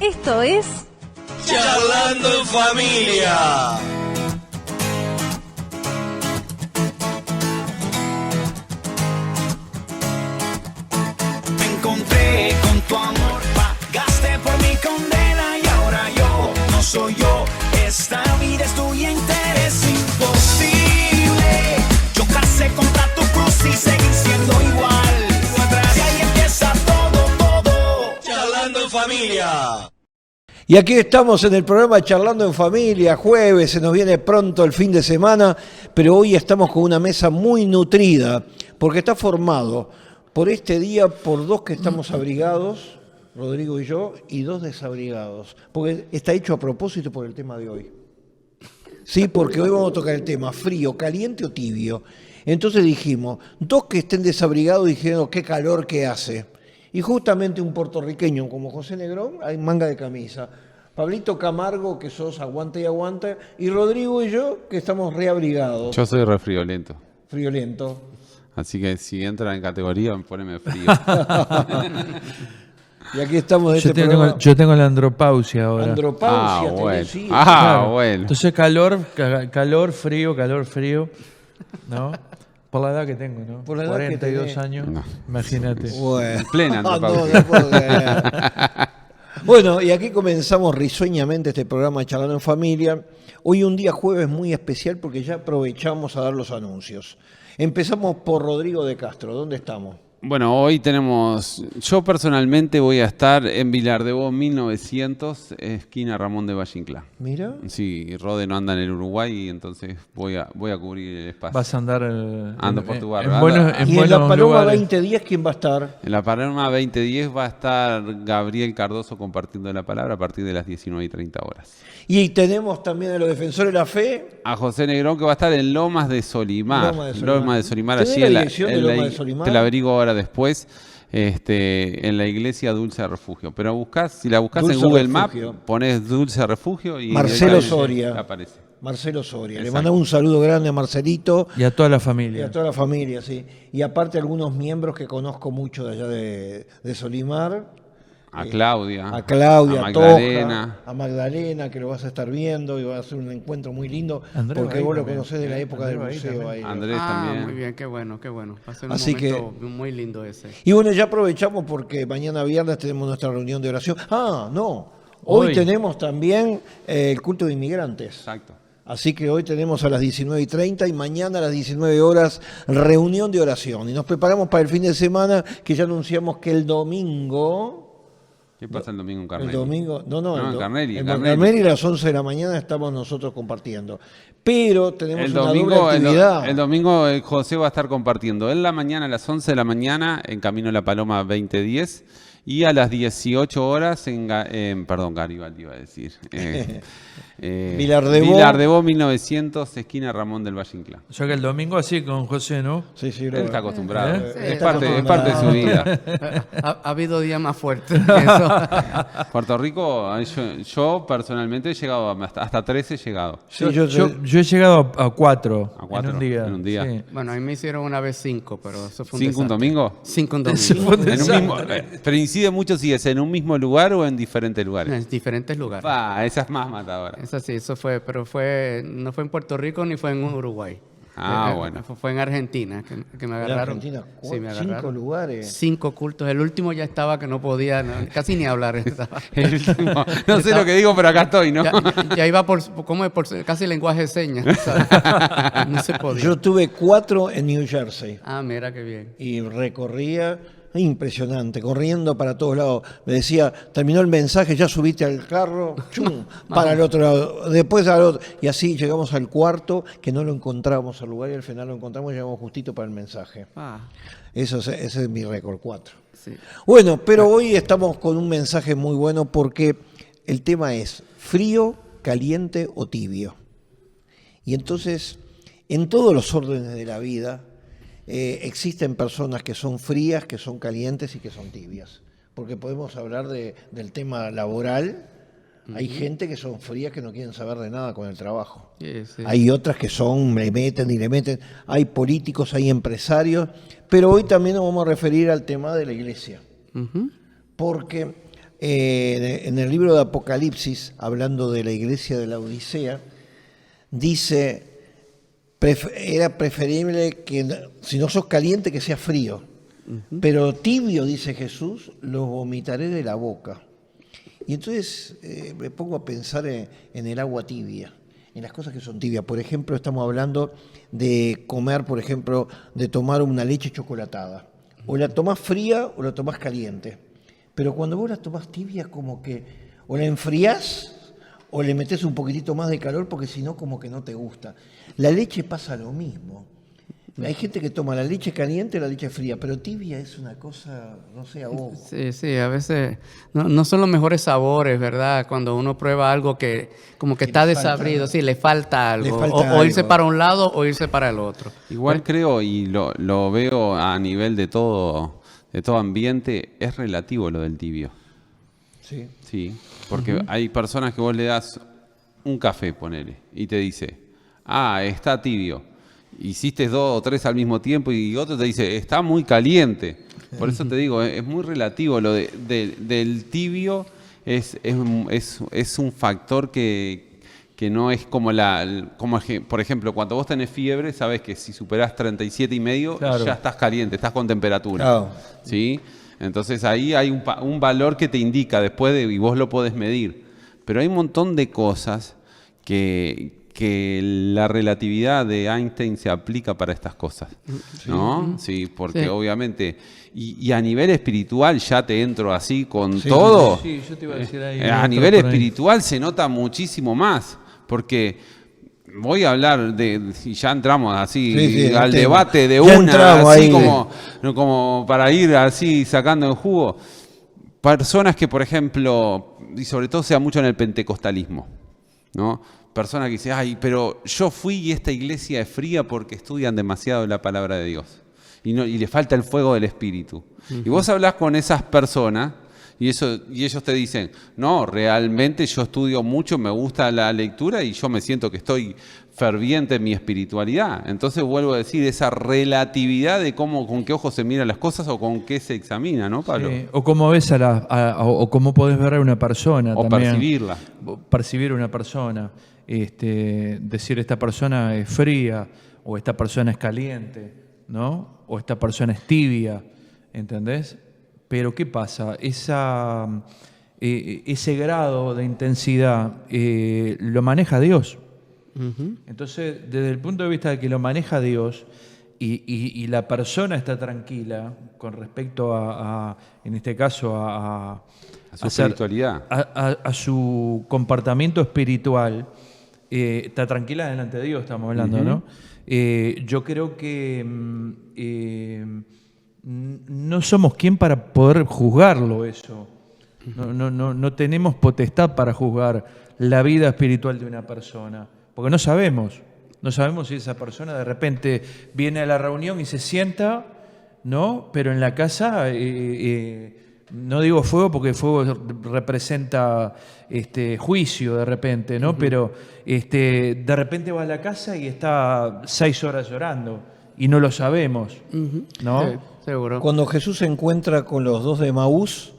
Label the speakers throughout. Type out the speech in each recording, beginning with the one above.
Speaker 1: Esto es
Speaker 2: Charlando en Familia.
Speaker 3: Me encontré con tu amor, pagaste por mi condena y ahora yo no soy yo. Esta vida es tuya entera, es imposible chocarse contra tu cruz y seguir siendo igual. Y ahí empieza todo.
Speaker 2: Charlando en Familia.
Speaker 4: Y aquí estamos en el programa Charlando en Familia, jueves, se nos viene pronto el fin de semana, pero hoy estamos con una mesa muy nutrida, porque está formado por este día por dos que estamos abrigados, Rodrigo y yo, y dos desabrigados, porque está hecho a propósito por el tema de hoy. Sí, porque hoy vamos a tocar el tema frío, caliente o tibio. Entonces dijimos, dos que estén desabrigados dijeron qué calor que hace. Y justamente un puertorriqueño como José Negrón, hay manga de camisa. Pablito Camargo, que sos aguanta y aguanta. Y Rodrigo y yo, que estamos reabrigados.
Speaker 5: Yo soy re friolento.
Speaker 4: Friolento.
Speaker 5: Así que si entra en categoría, poneme frío.
Speaker 4: Y aquí estamos de este programa.
Speaker 6: Yo tengo la andropausia ahora.
Speaker 4: Andropausia,
Speaker 5: Ah, bueno.
Speaker 4: sí.
Speaker 5: Ah, bueno.
Speaker 6: Entonces calor, frío, ¿no? Por la edad que tengo, ¿no?
Speaker 4: Por la edad que
Speaker 6: 42
Speaker 4: tenés.
Speaker 6: años,
Speaker 5: No.
Speaker 6: imagínate.
Speaker 4: Bueno.
Speaker 5: Plena
Speaker 4: No,
Speaker 5: andropausia.
Speaker 4: no puedo creer. Bueno, y aquí comenzamos risueñamente este programa Charlando en Familia. Hoy un día jueves muy especial porque ya aprovechamos a dar los anuncios. Empezamos por Rodrigo de Castro. ¿Dónde estamos?
Speaker 5: Bueno, hoy tenemos... Yo personalmente voy a estar en Vilar de Bo 1900, esquina Ramón de Valle Inclán.
Speaker 4: Mira.
Speaker 5: Sí, Rode no anda en el Uruguay y entonces voy a cubrir el espacio.
Speaker 6: Vas a andar
Speaker 5: Ando por tu barrio.
Speaker 6: en
Speaker 5: Ando-
Speaker 6: buenos,
Speaker 4: Y en
Speaker 6: buenos
Speaker 4: la Paloma
Speaker 6: lugares.
Speaker 4: 2010, ¿quién va a estar?
Speaker 5: En la Paloma 2010 va a estar Gabriel Cardoso compartiendo la palabra a partir de las 19:30 horas.
Speaker 4: Y tenemos también a los defensores de la fe.
Speaker 5: A José Negrón, que va a estar en Lomas de Solimar.
Speaker 4: Lomas de Solimar. ¿Tenés
Speaker 5: allí
Speaker 4: la
Speaker 5: en
Speaker 4: dirección de Lomas de Solimar?
Speaker 5: Te la averiguo ahora después. En la iglesia Dulce Refugio. Pero si la buscas
Speaker 4: Dulce
Speaker 5: en Google
Speaker 4: Refugio.
Speaker 5: Maps, pones Dulce Refugio y
Speaker 4: Marcelo
Speaker 5: ahí
Speaker 4: Soria.
Speaker 5: aparece.
Speaker 4: Marcelo Soria. Le
Speaker 5: Exacto.
Speaker 4: mandamos un saludo grande a Marcelito
Speaker 6: Y a toda la
Speaker 4: y
Speaker 6: familia.
Speaker 4: a toda la familia, sí. Y aparte algunos miembros que conozco mucho de allá de Solimar.
Speaker 5: A Claudia.
Speaker 4: A Claudia,
Speaker 5: a Magdalena.
Speaker 4: Toja, a Magdalena, que lo vas a estar viendo y va a ser un encuentro muy lindo,
Speaker 6: Andrés
Speaker 4: porque
Speaker 6: va ahí
Speaker 4: vos lo
Speaker 6: también.
Speaker 4: conocés de la época del
Speaker 6: Andrés va ahí
Speaker 4: museo.
Speaker 6: también.
Speaker 4: Ahí.
Speaker 5: Andrés también.
Speaker 7: Muy bien, qué bueno. Va a ser un
Speaker 4: Así
Speaker 7: momento muy lindo ese.
Speaker 4: Y bueno, ya aprovechamos porque mañana viernes tenemos nuestra reunión de oración. Ah, no, hoy
Speaker 6: Hoy.
Speaker 4: tenemos también el culto de inmigrantes.
Speaker 5: Exacto.
Speaker 4: Así que hoy tenemos a las 19:30 y mañana a las 19 horas reunión de oración. Y nos preparamos para el fin de semana, que ya anunciamos que el domingo...
Speaker 5: ¿Qué pasa el domingo en Carnelli?
Speaker 4: El domingo,
Speaker 5: en Carnelli.
Speaker 4: En Carnelli a las 11 de la mañana estamos nosotros compartiendo. Pero tenemos
Speaker 5: El
Speaker 4: una
Speaker 5: domingo,
Speaker 4: doble actividad.
Speaker 5: el domingo José va a estar compartiendo en la mañana a las 11 de la mañana en Camino a la Paloma 2010 y a las 18 horas perdón, Garibaldi iba a decir.
Speaker 4: Vilar de Bo.
Speaker 5: Vilar de Bo 1900, esquina Ramón del Valle Inclán.
Speaker 6: O sea que el domingo así con José, ¿no?
Speaker 4: Sí, sí,
Speaker 5: Él está acostumbrado.
Speaker 6: ¿Eh?
Speaker 5: Es,
Speaker 4: Está
Speaker 5: parte, es parte de su vida.
Speaker 7: Ha habido días más fuertes que eso.
Speaker 5: Puerto Rico, yo personalmente he llegado hasta 13 he llegado.
Speaker 4: Sí,
Speaker 6: Yo he llegado a 4
Speaker 5: A 4
Speaker 6: en un día. Sí.
Speaker 7: Bueno, a mí me hicieron una vez 5, pero eso fue un
Speaker 5: ¿5 un
Speaker 7: desastre.
Speaker 5: domingo?
Speaker 7: 5 un
Speaker 6: Eso
Speaker 7: domingo.
Speaker 6: fue un
Speaker 5: En un mismo,
Speaker 6: desastre.
Speaker 5: pero incide mucho si es en un mismo lugar o en diferentes lugares.
Speaker 7: En diferentes lugares.
Speaker 5: Esa es más matadora.
Speaker 7: Eso sí, eso fue, pero no fue en Puerto Rico ni fue en Uruguay.
Speaker 5: Bueno.
Speaker 7: Fue en Argentina que me
Speaker 4: En
Speaker 7: agarraron.
Speaker 4: Argentina,
Speaker 7: Sí, me
Speaker 4: 5
Speaker 7: agarraron.
Speaker 4: lugares.
Speaker 7: 5 cultos. El último ya estaba que no podía, casi ni hablar estaba.
Speaker 5: El último, no sé lo que digo, pero acá estoy, ¿no?
Speaker 7: Ya iba por casi lenguaje de señas. ¿sabes? No se podía.
Speaker 4: Yo tuve 4 en New Jersey
Speaker 7: Mira qué bien.
Speaker 4: y recorría, impresionante, corriendo para todos lados. Me decía, terminó el mensaje, ya subiste al carro, ¡chum! Para el otro lado, después al otro. Y así llegamos al cuarto, que no lo encontrábamos al lugar y al final lo encontramos y llegamos justito para el mensaje. Ese es mi récord, 4.
Speaker 7: Sí.
Speaker 4: Bueno, pero hoy estamos con un mensaje muy bueno porque el tema es frío, caliente o tibio. Y entonces, en todos los órdenes de la vida, existen personas que son frías, que son calientes y que son tibias. Porque podemos hablar del tema laboral. Hay gente que son frías, que no quieren saber de nada con el trabajo.
Speaker 7: Sí.
Speaker 4: Hay otras que le meten y le meten. Hay políticos, hay empresarios. Pero hoy también nos vamos a referir al tema de la iglesia. Porque en el libro de Apocalipsis, hablando de la iglesia de la Odisea, dice, era preferible que si no sos caliente que seas frío, pero tibio, dice Jesús, lo vomitaré de la boca. Y entonces me pongo a pensar en el agua tibia, en las cosas que son tibias. Por ejemplo, estamos hablando de comer, por ejemplo, de tomar una leche chocolatada. O la tomás fría o la tomás caliente. Pero cuando vos la tomás tibia, como que o la enfriás o le metés un poquitito más de calor, porque si no, como que no te gusta. La leche pasa lo mismo. Hay gente que toma la leche caliente o la leche fría, pero tibia es una cosa, no sé, a vos.
Speaker 7: Sí, a veces no son los mejores sabores, ¿verdad? Cuando uno prueba algo que como que está desabrido, sí, le falta algo. O irse para un lado o irse para el otro.
Speaker 5: Igual creo, y lo veo a nivel de todo ambiente, es relativo lo del tibio.
Speaker 4: Sí.
Speaker 5: Sí, porque hay personas que vos le das un café, ponele, y te dice, está tibio. Hiciste 2 o 3 al mismo tiempo y otro te dice, está muy caliente. Por eso te digo, es muy relativo. Lo del tibio es un factor que no es como por ejemplo, cuando vos tenés fiebre, sabés que si superás 37,5,
Speaker 6: claro,
Speaker 5: ya estás caliente, estás con temperatura.
Speaker 4: Claro.
Speaker 5: ¿Sí? Entonces ahí hay un valor que te indica después y vos lo podés medir. Pero hay un montón de cosas que la relatividad de Einstein se aplica para estas cosas, ¿no? Sí, porque obviamente, y a nivel espiritual ya te entro así con todo.
Speaker 6: Sí, yo te iba a decir ahí.
Speaker 5: A nivel espiritual se nota muchísimo más, porque voy a hablar y ya entramos así al debate de
Speaker 4: ya
Speaker 5: una, así
Speaker 4: ahí.
Speaker 5: como para ir así sacando el jugo. Personas que, por ejemplo, y sobre todo se da mucho en el pentecostalismo, ¿no? Personas que dicen, pero yo fui y esta iglesia es fría porque estudian demasiado la palabra de Dios y le falta el fuego del Espíritu. Y vos hablás con esas personas y ellos te dicen, no, realmente yo estudio mucho, me gusta la lectura y yo me siento que estoy ferviente en mi espiritualidad. Entonces vuelvo a decir, esa relatividad de con qué ojos se miran las cosas o con qué se examina, ¿no, Pablo?
Speaker 6: Sí, o cómo ves o cómo podés ver a una persona
Speaker 5: O
Speaker 6: también.
Speaker 5: percibirla.
Speaker 6: Percibir a una persona. Decir esta persona es fría o esta persona es caliente, ¿no? O esta persona es tibia, ¿entendés? Pero ¿qué pasa? Ese grado de intensidad lo maneja Dios. Entonces, desde el punto de vista de que lo maneja Dios y la persona está tranquila con respecto en este caso, a
Speaker 5: su espiritualidad,
Speaker 6: a su comportamiento espiritual, está tranquila delante de Dios, estamos hablando, ¿no? Yo creo que no somos quien para poder juzgarlo eso. No tenemos potestad para juzgar la vida espiritual de una persona, porque no sabemos si esa persona de repente viene a la reunión y se sienta, ¿no? Pero en la casa, no digo fuego porque fuego representa juicio de repente, ¿no? Pero de repente va a la casa y está 6 horas llorando y no lo sabemos, ¿no?
Speaker 7: Sí, seguro.
Speaker 4: Cuando Jesús se encuentra con los 2 de Emaús,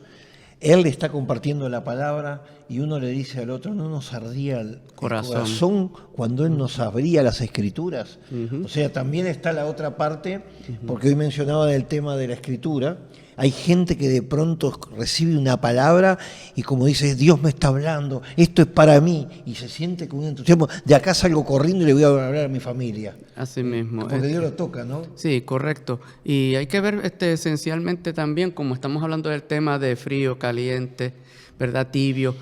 Speaker 4: Él le está compartiendo la palabra y uno le dice al otro, ¿no nos ardía el corazón cuando Él nos abría las Escrituras? O sea, también está la otra parte, porque hoy mencionaba el tema de la Escritura. Hay gente que de pronto recibe una palabra y como dice, Dios me está hablando, esto es para mí, y se siente con un entusiasmo, de acá salgo corriendo y le voy a hablar a mi familia.
Speaker 7: Así mismo.
Speaker 4: Porque Dios lo toca, ¿no?
Speaker 7: Sí, correcto. Y hay que ver esencialmente también, como estamos hablando del tema de frío, caliente, ¿verdad? Tibio,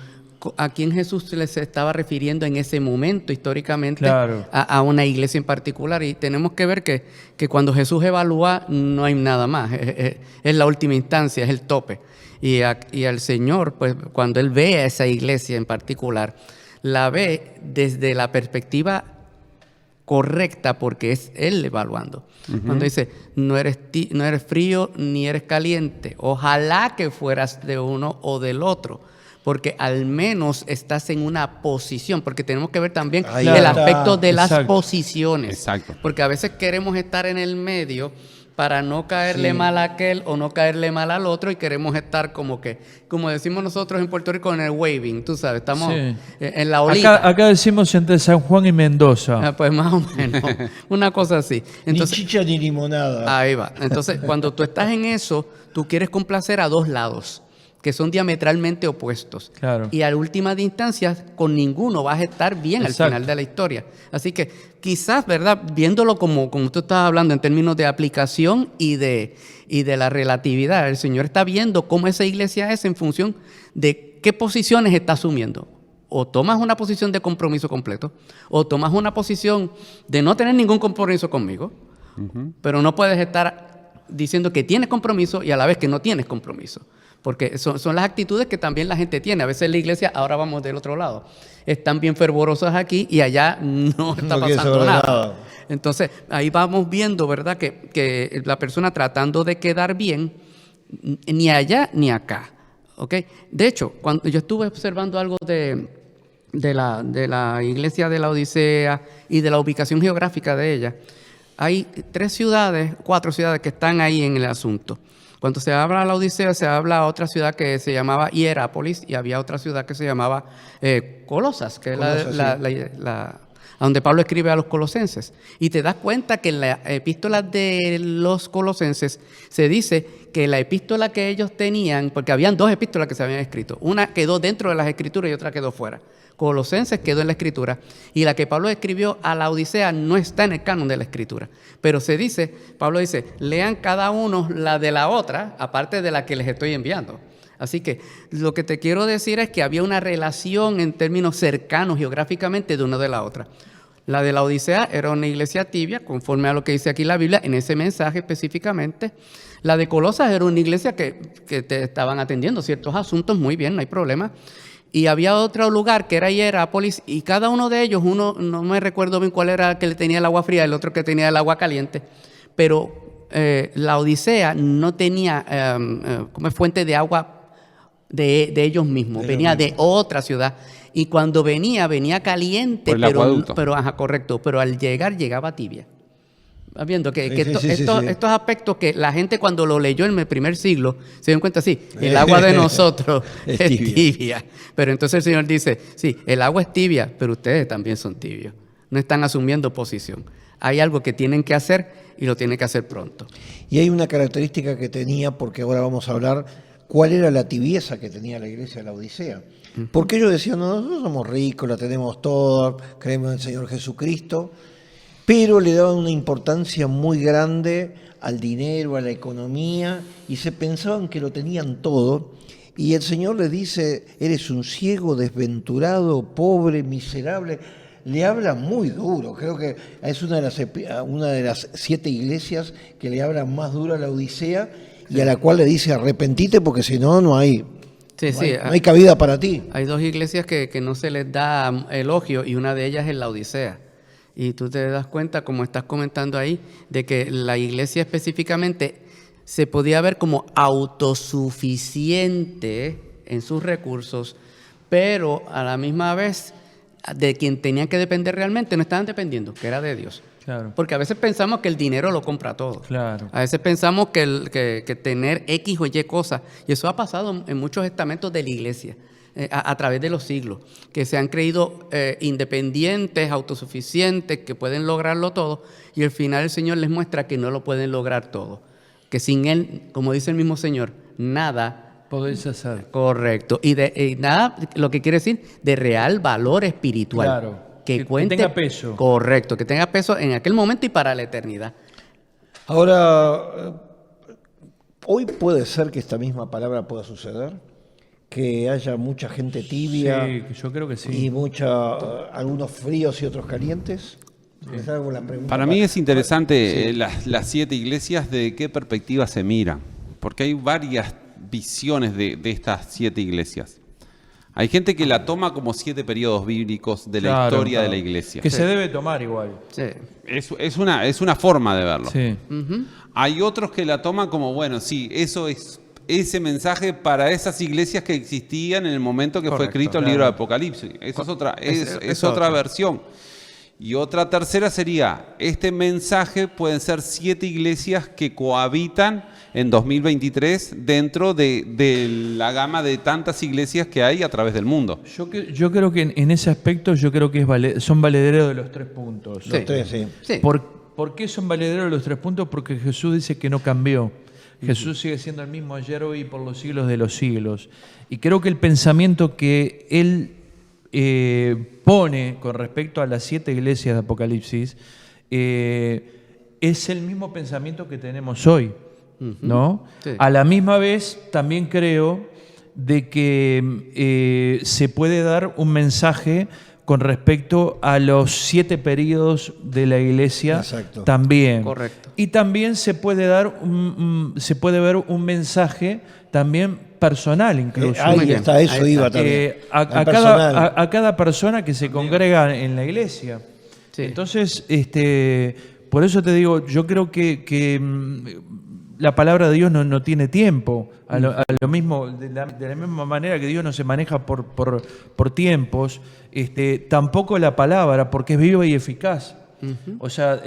Speaker 7: a quién Jesús se les estaba refiriendo en ese momento históricamente,
Speaker 6: claro,
Speaker 7: a una iglesia en particular. Y tenemos que ver que cuando Jesús evalúa no hay nada más, es la última instancia, es el tope. Y al Señor, pues cuando Él ve a esa iglesia en particular, la ve desde la perspectiva correcta porque es Él evaluando. Cuando dice, no eres frío ni eres caliente, ojalá que fueras de uno o del otro, porque al menos estás en una posición, porque tenemos que ver también el aspecto de las posiciones.
Speaker 5: Exacto.
Speaker 7: Porque a veces queremos estar en el medio, para no caerle
Speaker 4: Sí.
Speaker 7: mal a aquel o no caerle mal al otro, y queremos estar como decimos nosotros en Puerto Rico, en el waving, tú sabes, estamos
Speaker 6: Sí.
Speaker 7: en la olita.
Speaker 6: Acá decimos entre San Juan y Mendoza.
Speaker 7: Pues más o menos, una cosa así. Entonces,
Speaker 4: ni chicha ni limonada.
Speaker 7: ahí va. Entonces, cuando tú estás en eso, tú quieres complacer a dos lados, que son diametralmente opuestos.
Speaker 6: Claro.
Speaker 7: Y a última instancia, con ninguno vas a estar bien
Speaker 6: Exacto.
Speaker 7: al final de la historia. Así que quizás, ¿verdad? Viéndolo como tú estabas hablando en términos de aplicación y de la relatividad, el Señor está viendo cómo esa iglesia es en función de qué posiciones está asumiendo. O tomas una posición de compromiso completo, o tomas una posición de no tener ningún compromiso conmigo, pero no puedes estar diciendo que tienes compromiso y a la vez que no tienes compromiso. Porque son las actitudes que también la gente tiene. A veces la iglesia, ahora vamos del otro lado, están bien fervorosas aquí y allá no está
Speaker 4: No quiere
Speaker 7: pasando
Speaker 4: saber
Speaker 7: nada.
Speaker 4: nada.
Speaker 7: Entonces, ahí vamos viendo, ¿verdad? Que la persona tratando de quedar bien, ni allá ni acá. ¿Ok? De hecho, cuando yo estuve observando algo de la iglesia de la Odisea y de la ubicación geográfica de ella, hay 4 ciudades que están ahí en el asunto. Cuando se habla de la Odisea, se habla de otra ciudad que se llamaba Hierápolis y había otra ciudad que se llamaba Colosas, que
Speaker 4: Colosas,
Speaker 7: es a donde Pablo escribe a los colosenses. Y te das cuenta que en la epístola de los colosenses se dice que la epístola que ellos tenían, porque habían 2 epístolas que se habían escrito, una quedó dentro de las escrituras y otra quedó fuera. Colosenses quedó en la escritura y la que Pablo escribió a la Odisea no está en el canon de la escritura. Pero Pablo dice, lean cada uno la de la otra, aparte de la que les estoy enviando. Así que lo que te quiero decir es que había una relación en términos cercanos geográficamente de una de la otra. La de la Odisea era una iglesia tibia, conforme a lo que dice aquí la Biblia, en ese mensaje específicamente. La de Colosas era una iglesia que te estaban atendiendo ciertos asuntos muy bien, no hay problema. Y había otro lugar que era Hierápolis, y cada uno de ellos, uno no me recuerdo bien cuál era el que le tenía el agua fría, el otro que tenía el agua caliente, pero la Odisea no tenía como fuente de agua de ellos mismos, venía de otra ciudad. Y cuando venía caliente,
Speaker 5: Por el acueducto.
Speaker 7: correcto, pero al llegar llegaba tibia. ¿Vas viendo? Que
Speaker 4: Sí.
Speaker 7: estos aspectos que la gente cuando lo leyó en el primer siglo se dio cuenta, sí, el agua de nosotros
Speaker 4: Es
Speaker 7: es
Speaker 4: tibia.
Speaker 7: tibia. Pero entonces el Señor dice, sí, el agua es tibia, pero ustedes también son tibios. No están asumiendo posición. Hay algo que tienen que hacer y lo tienen que hacer pronto.
Speaker 4: Y hay una característica que tenía, porque ahora vamos a hablar cuál era la tibieza que tenía la iglesia de la Odisea. Porque ellos decían, no, nosotros somos ricos, la tenemos toda, creemos en el Señor Jesucristo, pero le daban una importancia muy grande al dinero, a la economía, y se pensaban que lo tenían todo. Y el Señor les dice, eres un ciego, desventurado, pobre, miserable. Le habla muy duro. Creo que es una de las 7 iglesias que le hablan más duro a la Odisea y a la cual le dice, arrepentite porque si no, no hay cabida para ti.
Speaker 7: Hay 2 iglesias que no se les da elogio y una de ellas es la Odisea. Y tú te das cuenta, como estás comentando ahí, de que la iglesia específicamente se podía ver como autosuficiente en sus recursos, pero a la misma vez de quien tenían que depender realmente no estaban dependiendo, que era de Dios.
Speaker 6: Claro.
Speaker 7: Porque a veces pensamos que el dinero lo compra todo.
Speaker 6: Claro.
Speaker 7: A veces pensamos que tener X o Y cosas, y eso ha pasado en muchos estamentos de la iglesia, a través de los siglos, que se han creído independientes, autosuficientes, que pueden lograrlo todo, y al final el Señor les muestra que no lo pueden lograr todo, que sin Él, como dice el mismo Señor, nada
Speaker 6: podéis hacer.
Speaker 7: correcto, y nada, lo que quiere decir, de real valor espiritual.
Speaker 6: Claro. Que
Speaker 7: cuente,
Speaker 6: tenga peso.
Speaker 7: Correcto, que tenga peso en aquel momento y para la eternidad.
Speaker 4: Ahora, hoy puede ser que esta misma palabra pueda suceder, que haya mucha gente tibia
Speaker 6: Sí, yo creo que sí.
Speaker 4: y algunos fríos y otros calientes. Les hago la pregunta
Speaker 5: Para mí es interesante las 7 iglesias, de qué perspectiva se miran, porque hay varias visiones de estas 7 iglesias. Hay gente que la toma como 7 periodos bíblicos de la
Speaker 6: Claro,
Speaker 5: historia de
Speaker 6: claro.
Speaker 5: la iglesia.
Speaker 6: Que se debe tomar igual.
Speaker 7: Sí.
Speaker 5: Es una forma de verlo.
Speaker 6: Sí.
Speaker 5: Hay otros que la toman como, bueno, sí, eso es ese mensaje para esas iglesias que existían en el momento que fue
Speaker 7: Correcto,
Speaker 5: escrito el
Speaker 6: claro.
Speaker 5: libro de Apocalipsis. Eso es otra
Speaker 7: Es
Speaker 5: otra
Speaker 7: otra.
Speaker 5: versión. Y otra tercera sería, este mensaje pueden ser 7 iglesias que cohabitan en 2023 dentro de la gama de tantas iglesias que hay a través del mundo.
Speaker 6: Yo creo que en ese aspecto yo creo que son valederos de los 3 puntos.
Speaker 7: Sí.
Speaker 4: Los tres, sí.
Speaker 7: Sí.
Speaker 6: ¿Por qué son valederos de los 3 puntos? Porque Jesús dice que no cambió. Jesús sigue siendo el mismo ayer, hoy y por los siglos de los siglos. Y creo que el pensamiento que él pone con respecto a las 7 iglesias de Apocalipsis es el mismo pensamiento que tenemos hoy, ¿no?
Speaker 7: Sí.
Speaker 6: A la misma vez también creo de que se puede dar un mensaje con respecto a los 7 períodos de la iglesia.
Speaker 4: Exacto.
Speaker 6: También.
Speaker 7: Correcto.
Speaker 6: Y también se puede dar se puede ver un mensaje también personal incluso.
Speaker 4: Ahí
Speaker 7: Muy bien.
Speaker 4: está, eso
Speaker 7: Ahí
Speaker 4: iba
Speaker 7: está.
Speaker 4: también.
Speaker 6: A
Speaker 4: Al personal.
Speaker 6: cada persona que se congrega en la iglesia.
Speaker 7: Sí.
Speaker 6: Entonces, por eso te digo, yo creo que la palabra de Dios no tiene tiempo. A lo mismo, de la misma manera que Dios no se maneja por tiempos, tampoco la palabra, porque es viva y eficaz. O sea,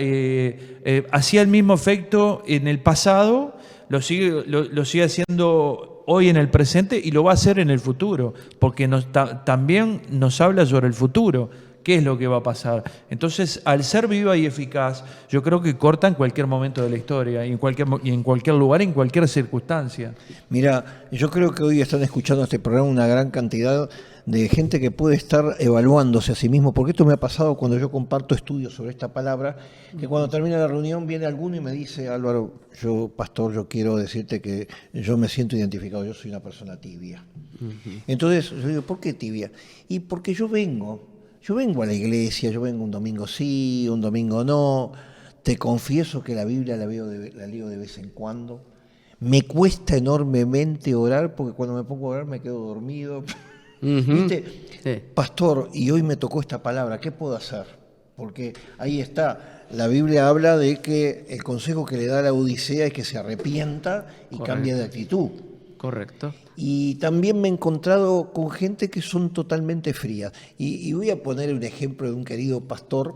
Speaker 6: hacía el mismo efecto en el pasado, lo sigue haciendo hoy en el presente y lo va a hacer en el futuro, porque también nos habla sobre el futuro. ¿Qué es lo que va a pasar? Entonces, al ser viva y eficaz, yo creo que corta en cualquier momento de la historia, y en cualquier lugar, en cualquier circunstancia.
Speaker 4: Mira, yo creo que hoy están escuchando este programa una gran cantidad de gente que puede estar evaluándose a sí mismo, porque esto me ha pasado cuando yo comparto estudios sobre esta palabra, que cuando termina la reunión viene alguno y me dice, Álvaro, pastor, yo quiero decirte que yo me siento identificado, yo soy una persona tibia. Entonces, yo digo, ¿por qué tibia? Y porque yo vengo a la iglesia, yo vengo un domingo sí, un domingo no, te confieso que la Biblia la leo de vez en cuando, me cuesta enormemente orar, porque cuando me pongo a orar me quedo dormido. ¿Viste?
Speaker 7: Sí.
Speaker 4: Pastor, y hoy me tocó esta palabra, ¿qué puedo hacer? Porque ahí está, la Biblia habla de que el consejo que le da a la Odisea es que se arrepienta y cambie de actitud.
Speaker 7: Correcto.
Speaker 4: Y también me he encontrado con gente que son totalmente frías. Y voy a poner un ejemplo de un querido pastor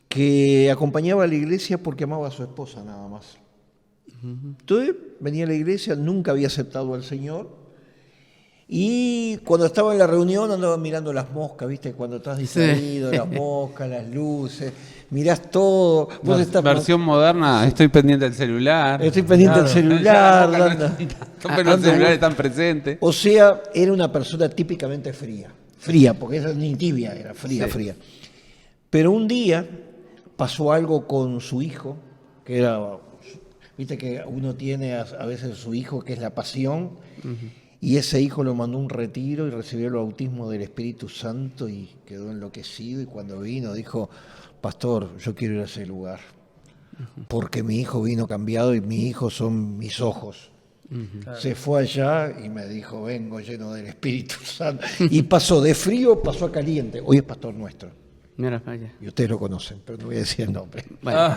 Speaker 4: que acompañaba a la iglesia porque amaba a su esposa nada más. Entonces venía a la iglesia, nunca había aceptado al Señor. Y cuando estaba en la reunión andaba mirando las moscas, ¿viste? Cuando estás distraído, las moscas, las luces, mirás todo. Vos estás
Speaker 5: Versión moderna, estoy pendiente del celular.
Speaker 4: Estoy pendiente del celular.
Speaker 5: Pero los celulares están presentes.
Speaker 4: O sea, era una persona típicamente fría. Fría, porque esa ni tibia era, fría, fría. Pero un día pasó algo con su hijo, que era, viste que uno tiene a veces su hijo, que es la pasión, y ese hijo lo mandó a un retiro y recibió el bautismo del Espíritu Santo y quedó enloquecido, y cuando vino dijo, pastor, yo quiero ir a ese lugar, porque mi hijo vino cambiado y mis hijos son mis ojos. Se fue allá y me dijo, vengo lleno del Espíritu Santo. Y pasó de frío, pasó a caliente. Hoy es pastor nuestro.
Speaker 7: Mira para allá.
Speaker 4: Y ustedes lo conocen, pero no voy a decir el nombre.
Speaker 7: Bueno,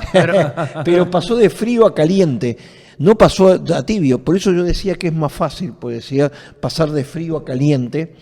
Speaker 4: Pero pasó de frío a caliente, no pasó a tibio. Por eso yo decía que es más fácil, pues decía pasar de frío a caliente,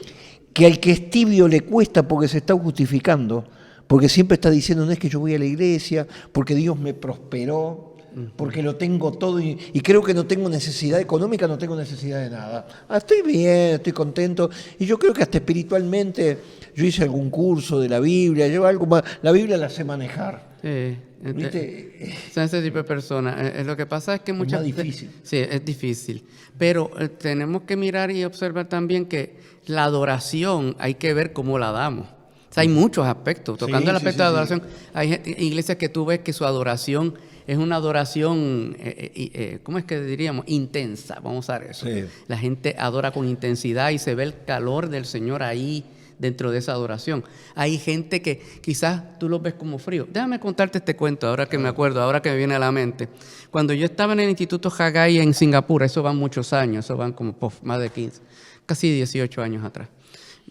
Speaker 4: que al que es tibio le cuesta porque se está justificando, porque siempre está diciendo, no es que yo voy a la iglesia, porque Dios me prosperó, porque lo tengo todo y creo que no tengo necesidad económica, no tengo necesidad de nada. Estoy bien, estoy contento, y yo creo que hasta espiritualmente yo hice algún curso de la Biblia, yo algo más, la Biblia la sé manejar.
Speaker 7: sí.
Speaker 4: ¿Viste?
Speaker 7: Son ese tipo de personas. Lo que pasa es que muchas
Speaker 4: más difícil.
Speaker 7: Sí, es difícil. Pero tenemos que mirar y observar también que la adoración hay que ver cómo la damos. O sea, hay muchos aspectos. Tocando el aspecto de adoración, hay iglesias que tú ves que su adoración es una adoración, ¿cómo es que diríamos? Intensa, vamos a usar eso.
Speaker 4: Sí.
Speaker 7: La gente adora con intensidad y se ve el calor del Señor ahí dentro de esa adoración. Hay gente que quizás tú los ves como frío. Déjame contarte este cuento, ahora que me acuerdo, ahora que me viene a la mente. Cuando yo estaba en el Instituto Hagai en Singapur, eso van muchos años, eso van como más de 15, casi 18 años atrás.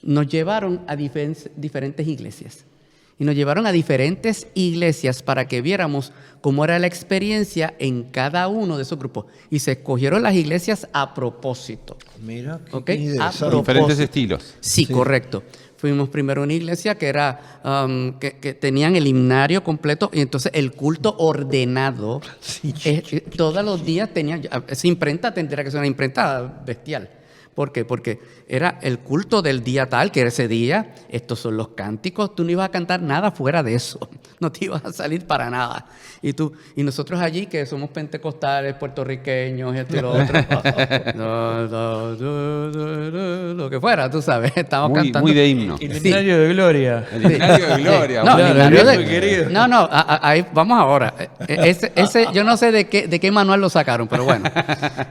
Speaker 7: Nos llevaron a diferentes iglesias. Y nos llevaron a diferentes iglesias para que viéramos cómo era la experiencia en cada uno de esos grupos. Y se escogieron las iglesias a propósito.
Speaker 4: Mira,
Speaker 7: ¿Ok?
Speaker 4: qué idea.
Speaker 7: A
Speaker 5: Diferentes
Speaker 7: propósito.
Speaker 5: estilos.
Speaker 7: Sí, correcto. Fuimos primero a una iglesia que era que tenían el himnario completo y entonces el culto ordenado. Todos los días tenían, esa imprenta tendría que ser una imprenta bestial. ¿Por qué? Porque era el culto del día tal, que era ese día, estos son los cánticos, tú no ibas a cantar nada fuera de eso, no te ibas a salir para nada. Y nosotros allí, que somos pentecostales, puertorriqueños, esto y lo otro, lo que fuera, tú sabes, estamos cantando.
Speaker 5: Muy de himno.
Speaker 6: El himnario de gloria.
Speaker 5: El himnario de gloria.
Speaker 7: No,
Speaker 5: bueno.
Speaker 7: el himnario de-
Speaker 6: muy querido.
Speaker 7: no, ahí vamos ahora. Ese, yo no sé de qué manual lo sacaron, pero bueno.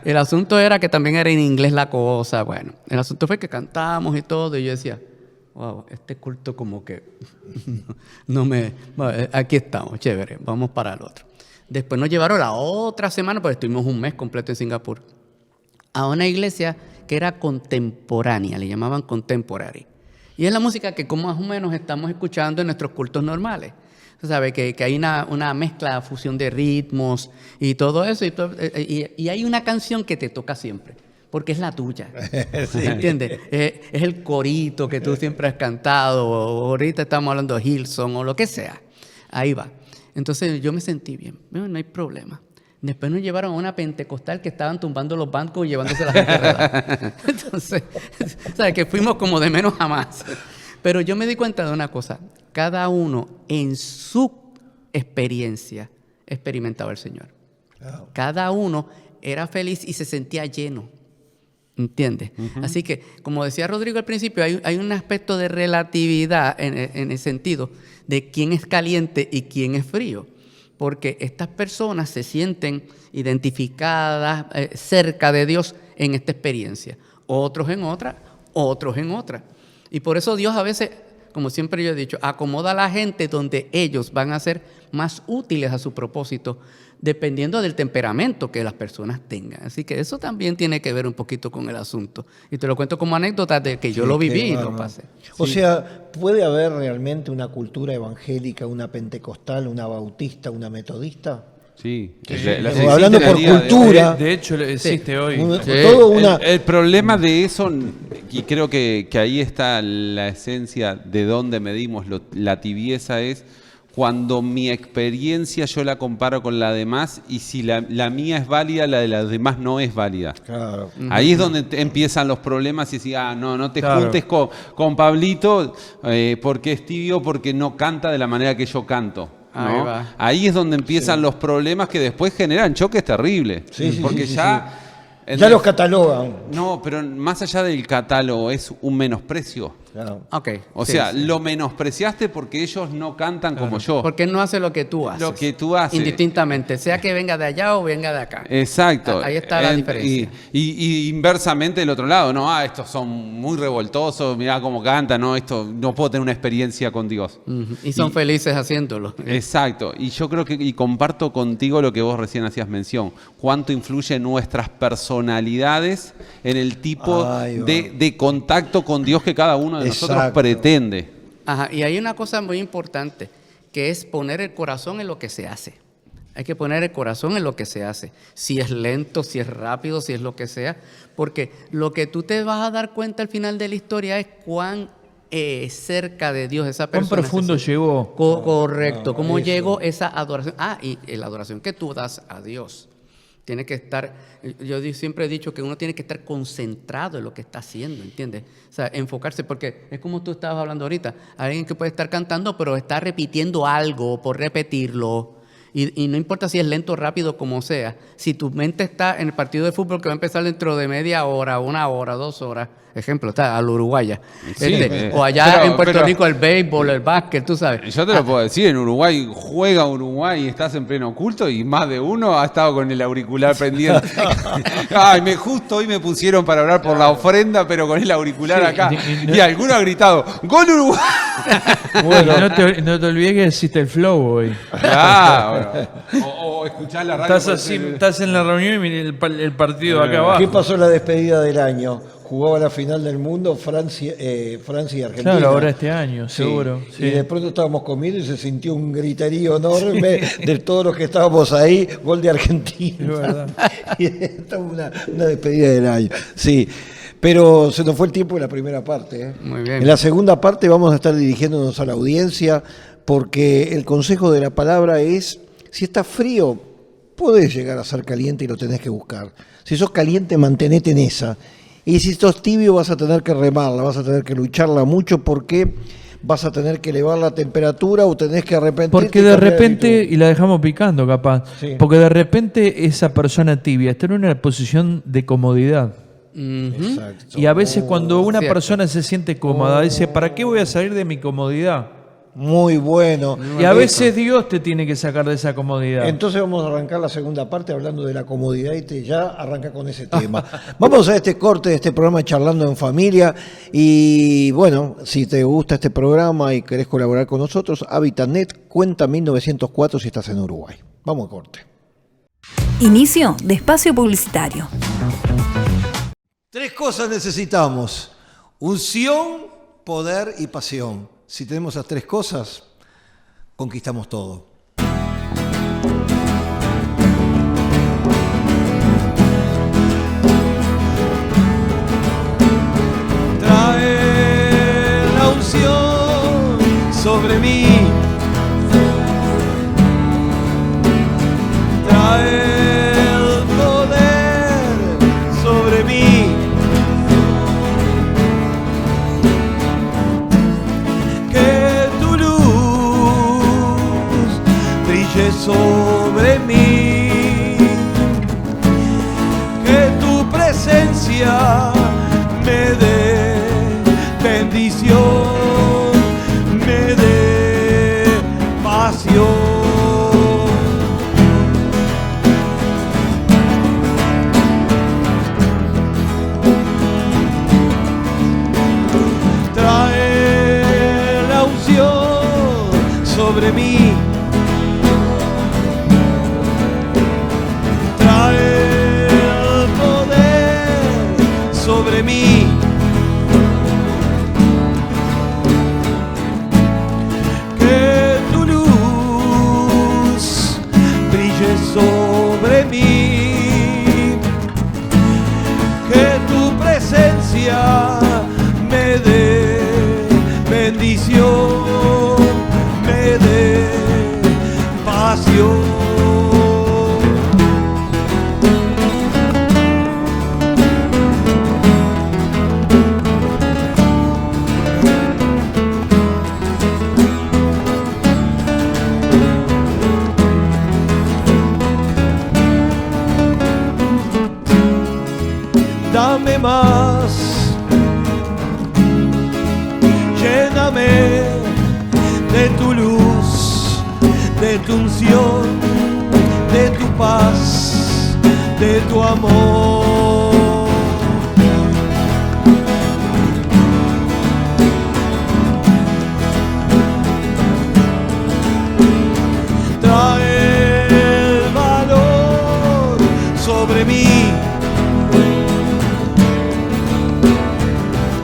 Speaker 7: El asunto era que también era en inglés la cosa. Bueno, el asunto fue que cantamos y todo, y yo decía, wow, este culto como que no me... Aquí estamos, chévere, vamos para el otro. Después nos llevaron la otra semana, porque estuvimos un mes completo en Singapur, a una iglesia que era contemporánea, le llamaban contemporary. Y es la música que como más o menos estamos escuchando en nuestros cultos normales. Tú sabes que hay una mezcla, fusión de ritmos y todo eso. Y hay una canción que te toca siempre, porque es la tuya. ¿Entiendes? Es el corito que tú siempre has cantado. O ahorita estamos hablando de Hillsong o lo que sea. Ahí va. Entonces yo me sentí bien. No hay problema. Después nos llevaron a una pentecostal que estaban tumbando los bancos y llevándose a la gente redada. Entonces, ¿sabes? Que fuimos como de menos a más. Pero yo me di cuenta de una cosa. Cada uno en su experiencia experimentaba al Señor. Cada uno era feliz y se sentía lleno. ¿Entiendes? Así que, como decía Rodrigo al principio, hay un aspecto de relatividad en el sentido de quién es caliente y quién es frío. Porque estas personas se sienten identificadas cerca de Dios en esta experiencia. Otros en otra, otros en otra. Y por eso Dios a veces, como siempre yo he dicho, acomoda a la gente donde ellos van a ser más útiles a su propósito, dependiendo del temperamento que las personas tengan. Así que eso también tiene que ver un poquito con el asunto. Y te lo cuento como anécdota de que yo lo viví y lo pasé.
Speaker 4: O sea, ¿puede haber realmente una cultura evangélica, una pentecostal, una bautista, una metodista?
Speaker 5: Sí.
Speaker 4: Hablando por cultura.
Speaker 6: De hecho, existe hoy.
Speaker 4: Todo una...
Speaker 5: El problema de eso, y creo que ahí está la esencia de donde medimos la tibieza, es cuando mi experiencia yo la comparo con la demás y si la mía es válida, la de las demás no es válida.
Speaker 4: Claro.
Speaker 5: Ahí es donde empiezan los problemas y decir, no te
Speaker 6: Claro.
Speaker 5: juntes con Pablito porque es tibio, porque no canta de la manera que yo canto. ¿no?
Speaker 7: Ahí va.
Speaker 5: Ahí es donde empiezan los problemas que después generan choques terribles.
Speaker 4: Sí, sí,
Speaker 5: porque
Speaker 4: sí,
Speaker 5: ya...
Speaker 4: Ya los catalogan.
Speaker 5: No, pero más allá del catálogo es un menosprecio.
Speaker 4: Claro.
Speaker 7: Ok.
Speaker 5: O
Speaker 7: sí,
Speaker 5: sea,
Speaker 7: sí.
Speaker 5: lo menospreciaste porque ellos no cantan como yo.
Speaker 7: Porque él no hace lo que tú haces.
Speaker 5: Lo que tú haces.
Speaker 7: Indistintamente, sea que venga de allá o venga de acá.
Speaker 5: Exacto.
Speaker 7: Ahí está la diferencia.
Speaker 5: Y inversamente del otro lado, no, estos son muy revoltosos, mirá cómo cantan, no, esto no puedo tener una experiencia con Dios.
Speaker 7: Ujú. Y son felices haciéndolo.
Speaker 5: Exacto. Y yo creo que, y comparto contigo lo que vos recién hacías mención, cuánto influye nuestras personalidades en el tipo
Speaker 4: Ahí va.
Speaker 5: de contacto con Dios que cada uno de nosotros
Speaker 4: Exacto.
Speaker 5: pretende.
Speaker 7: Ajá. Y hay una cosa muy importante, que es poner el corazón en lo que se hace. Hay que poner el corazón en lo que se hace. Si es lento, si es rápido, si es lo que sea. Porque lo que tú te vas a dar cuenta al final de la historia es cuán cerca de Dios esa
Speaker 6: ¿Cuán
Speaker 7: persona.
Speaker 6: profundo llegó?
Speaker 7: Correcto. ¿Cómo
Speaker 4: eso.
Speaker 7: llegó esa adoración? Y la adoración que tú das a Dios. Tiene que estar, siempre he dicho que uno tiene que estar concentrado en lo que está haciendo, ¿entiendes? O sea, enfocarse, porque es como tú estabas hablando ahorita, alguien que puede estar cantando, pero está repitiendo algo por repetirlo, y no importa si es lento o rápido, como sea, si tu mente está en el partido de fútbol que va a empezar dentro de media hora, 1 hora, 2 horas, ejemplo, está al Uruguaya,
Speaker 5: Sí,
Speaker 7: o allá
Speaker 5: pero-
Speaker 7: en Puerto
Speaker 5: pero-
Speaker 7: Rico el béisbol, el básquet, tú sabes.
Speaker 5: Yo te lo puedo decir, en Uruguay juega Uruguay y estás en pleno culto y más de uno ha estado con el auricular prendido. Ay, justo hoy me pusieron para orar por la ofrenda, pero con el auricular acá. Y alguno ha gritado, ¡Gol Uruguay!
Speaker 6: Bueno, no te olvides que existe el flow hoy.
Speaker 5: Claro. O escuchar la radio.
Speaker 6: Estás en la reunión y mirá el partido acá abajo.
Speaker 4: ¿Qué pasó en la despedida del año? jugaba la final del mundo Francia y Argentina.
Speaker 6: Claro, ahora este año,
Speaker 4: Sí.
Speaker 6: seguro.
Speaker 4: Y
Speaker 6: Sí.
Speaker 4: de pronto estábamos comiendo y se sintió un griterío enorme de todos los que estábamos ahí, gol de Argentina.
Speaker 6: Es verdad.
Speaker 4: Y estamos una despedida del año. Sí. Pero se nos fue el tiempo en la primera parte. ¿eh?
Speaker 7: Muy bien.
Speaker 4: En la segunda parte vamos a estar dirigiéndonos a la audiencia porque el consejo de la palabra es, si está frío, podés llegar a ser caliente y lo tenés que buscar. Si sos caliente, mantenete en esa. Y si sos tibio, vas a tener que remarla, vas a tener que lucharla mucho porque vas a tener que elevar la temperatura o tenés que arrepentirte.
Speaker 6: Porque
Speaker 4: y
Speaker 6: de
Speaker 4: cambiar de
Speaker 6: repente,
Speaker 4: actitud.
Speaker 6: y la dejamos picando capaz,
Speaker 4: Sí.
Speaker 6: porque de repente esa persona tibia está en una posición de comodidad.
Speaker 7: Ujú.
Speaker 4: Exacto.
Speaker 6: Y a veces cuando una
Speaker 7: cierto.
Speaker 6: persona se siente cómoda, dice, ¿para qué voy a salir de mi comodidad?
Speaker 4: Muy bueno.
Speaker 6: Y a veces Dios te tiene que sacar de esa comodidad.
Speaker 4: Entonces vamos a arrancar la segunda parte hablando de la comodidad y ya arranca con ese tema. Vamos a este corte de este programa Charlando en Familia y bueno, si te gusta este programa y querés colaborar con nosotros, Habitatnet, cuenta 1904 si estás en Uruguay. Vamos a corte.
Speaker 1: Inicio de espacio publicitario.
Speaker 4: 3 cosas necesitamos: unción, poder y pasión. Si tenemos esas 3 cosas, conquistamos todo. Trae la unción sobre mí. Trae el poder sobre mí. Que tu luz brille sobre mí, que tu presencia me dé bendición, me dé pasión. Trae la unción sobre mí. Trae el poder sobre mí. Que tu luz brille sobre mí. Que tu presencia me dé bendición, me dé pasión. Dame más, lléname de tu luz, de tu unción, de tu paz, de tu amor. Trae el valor sobre mí.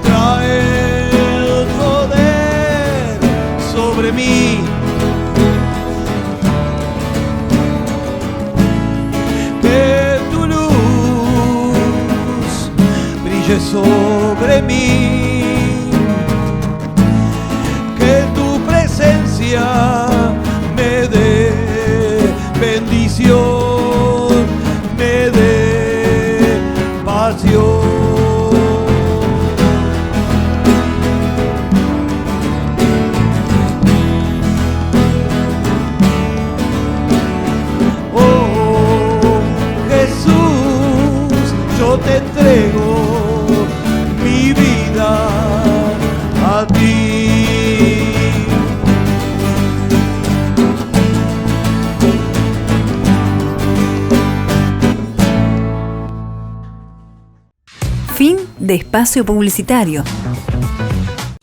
Speaker 4: Trae el poder sobre mí. Que tu luz brille sobre mí. Que tu presencia me dé bendición, me dé pasión. Oh Jesús, yo te entrego mi vida a ti.
Speaker 1: Fin de espacio publicitario.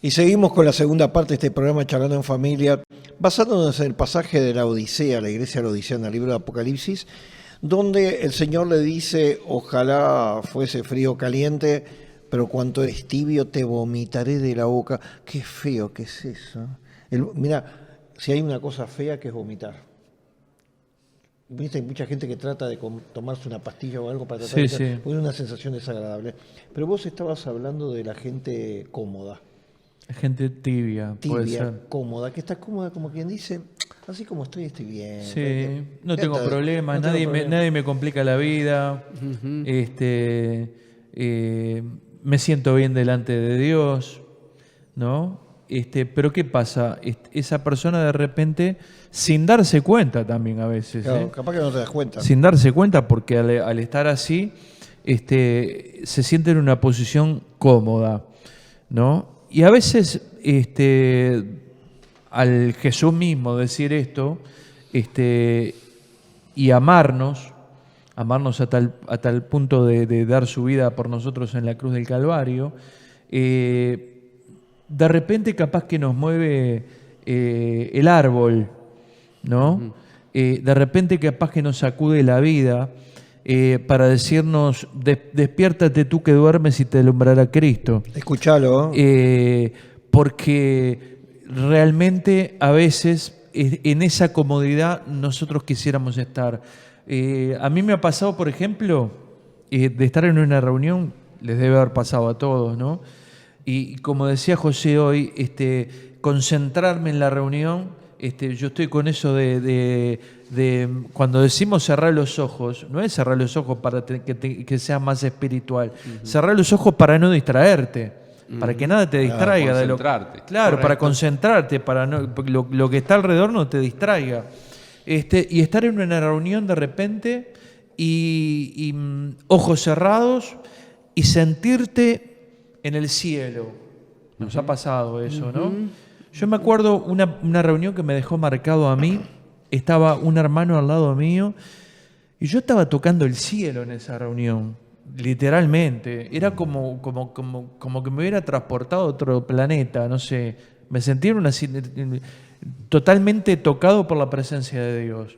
Speaker 4: Y seguimos con la segunda parte de este programa Charlando en Familia, basándonos en el pasaje de la Odisea, la iglesia de la Odisea en el libro de Apocalipsis, donde el Señor le dice, ojalá fuese frío o caliente, pero cuanto eres tibio te vomitaré de la boca. Qué feo que es eso. Mira, si hay una cosa fea que es vomitar. Viste, hay mucha gente que trata de tomarse una pastilla o algo para tratar de
Speaker 6: Sí.
Speaker 4: porque es una sensación desagradable. Pero vos estabas hablando de la gente cómoda,
Speaker 6: Gente tibia, puede
Speaker 4: tibia,
Speaker 6: ser.
Speaker 4: cómoda, que está cómoda como quien dice, así como estoy bien.
Speaker 6: Sí, no
Speaker 4: Ya
Speaker 6: tengo
Speaker 4: está,
Speaker 6: problemas,
Speaker 4: no tengo problema.
Speaker 6: nadie me complica la vida. Me siento bien delante de Dios, ¿no? Pero ¿qué pasa? Esa persona de repente, sin darse cuenta también a veces,
Speaker 4: Claro, capaz que no te das cuenta.
Speaker 6: sin darse cuenta, porque al estar así, se siente en una posición cómoda, ¿no? Y a veces, al Jesús mismo decir esto, y amarnos a tal punto de dar su vida por nosotros en la cruz del Calvario, de repente capaz que nos mueve el árbol, ¿no? De repente capaz que nos sacude la vida para decirnos, despiértate tú que duermes y te alumbrará Cristo.
Speaker 4: Escuchalo.
Speaker 6: Porque realmente a veces en esa comodidad nosotros quisiéramos estar. A mí me ha pasado, por ejemplo, de estar en una reunión, les debe haber pasado a todos, ¿no? Y como decía José hoy, concentrarme en la reunión, yo estoy con eso de cuando decimos cerrar los ojos, no es cerrar los ojos para que sea más espiritual, cerrar los ojos para no distraerte, para que nada te distraiga de lo
Speaker 5: concentrarte.
Speaker 6: claro, para concentrarte, para lo que está alrededor no te distraiga. Y estar en una reunión de repente y ojos cerrados y sentirte en el cielo. Nos ha pasado eso, ¿no? Yo me acuerdo una reunión que me dejó marcado a mí. Estaba un hermano al lado mío y yo estaba tocando el cielo en esa reunión, literalmente. Era como que me hubiera transportado a otro planeta, no sé. Me sentí totalmente tocado por la presencia de Dios.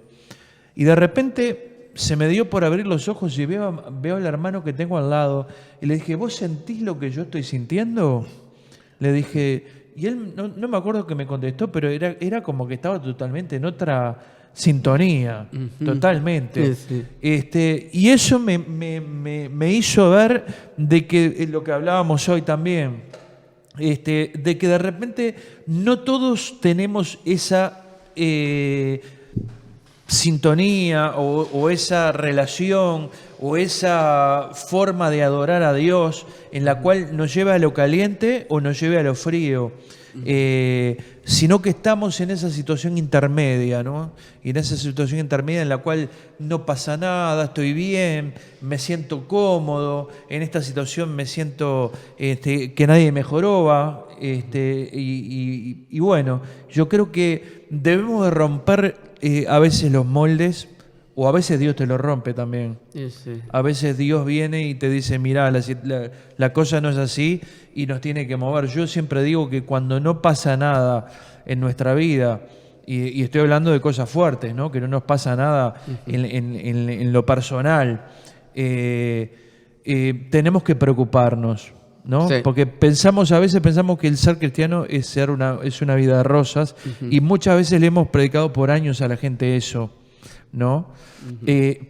Speaker 6: Y de repente se me dio por abrir los ojos y veo al hermano que tengo al lado y le dije, ¿vos sentís lo que yo estoy sintiendo? Le dije, y él no me acuerdo que me contestó, pero era como que estaba totalmente en otra sintonía, totalmente.
Speaker 7: Sí.
Speaker 6: Y eso me hizo ver de que lo que hablábamos hoy también, de que de repente no todos tenemos esa sintonía o esa relación o esa forma de adorar a Dios en la cual nos lleva a lo caliente o nos lleve a lo frío, sino que estamos en esa situación intermedia, ¿no? Y en esa situación intermedia en la cual no pasa nada, estoy bien, me siento cómodo, en esta situación me siento que nadie me joroba, y bueno, yo creo que debemos de romper a veces los moldes, o a veces Dios te lo rompe también.
Speaker 7: Sí.
Speaker 6: A veces Dios viene y te dice, mirá, la cosa no es así y nos tiene que mover. Yo siempre digo que cuando no pasa nada en nuestra vida, y estoy hablando de cosas fuertes, ¿no? Que no nos pasa nada en lo personal, tenemos que preocuparnos, ¿no?
Speaker 7: Sí.
Speaker 6: Porque a veces pensamos que el ser cristiano es una vida de rosas, y muchas veces le hemos predicado por años a la gente eso, ¿no?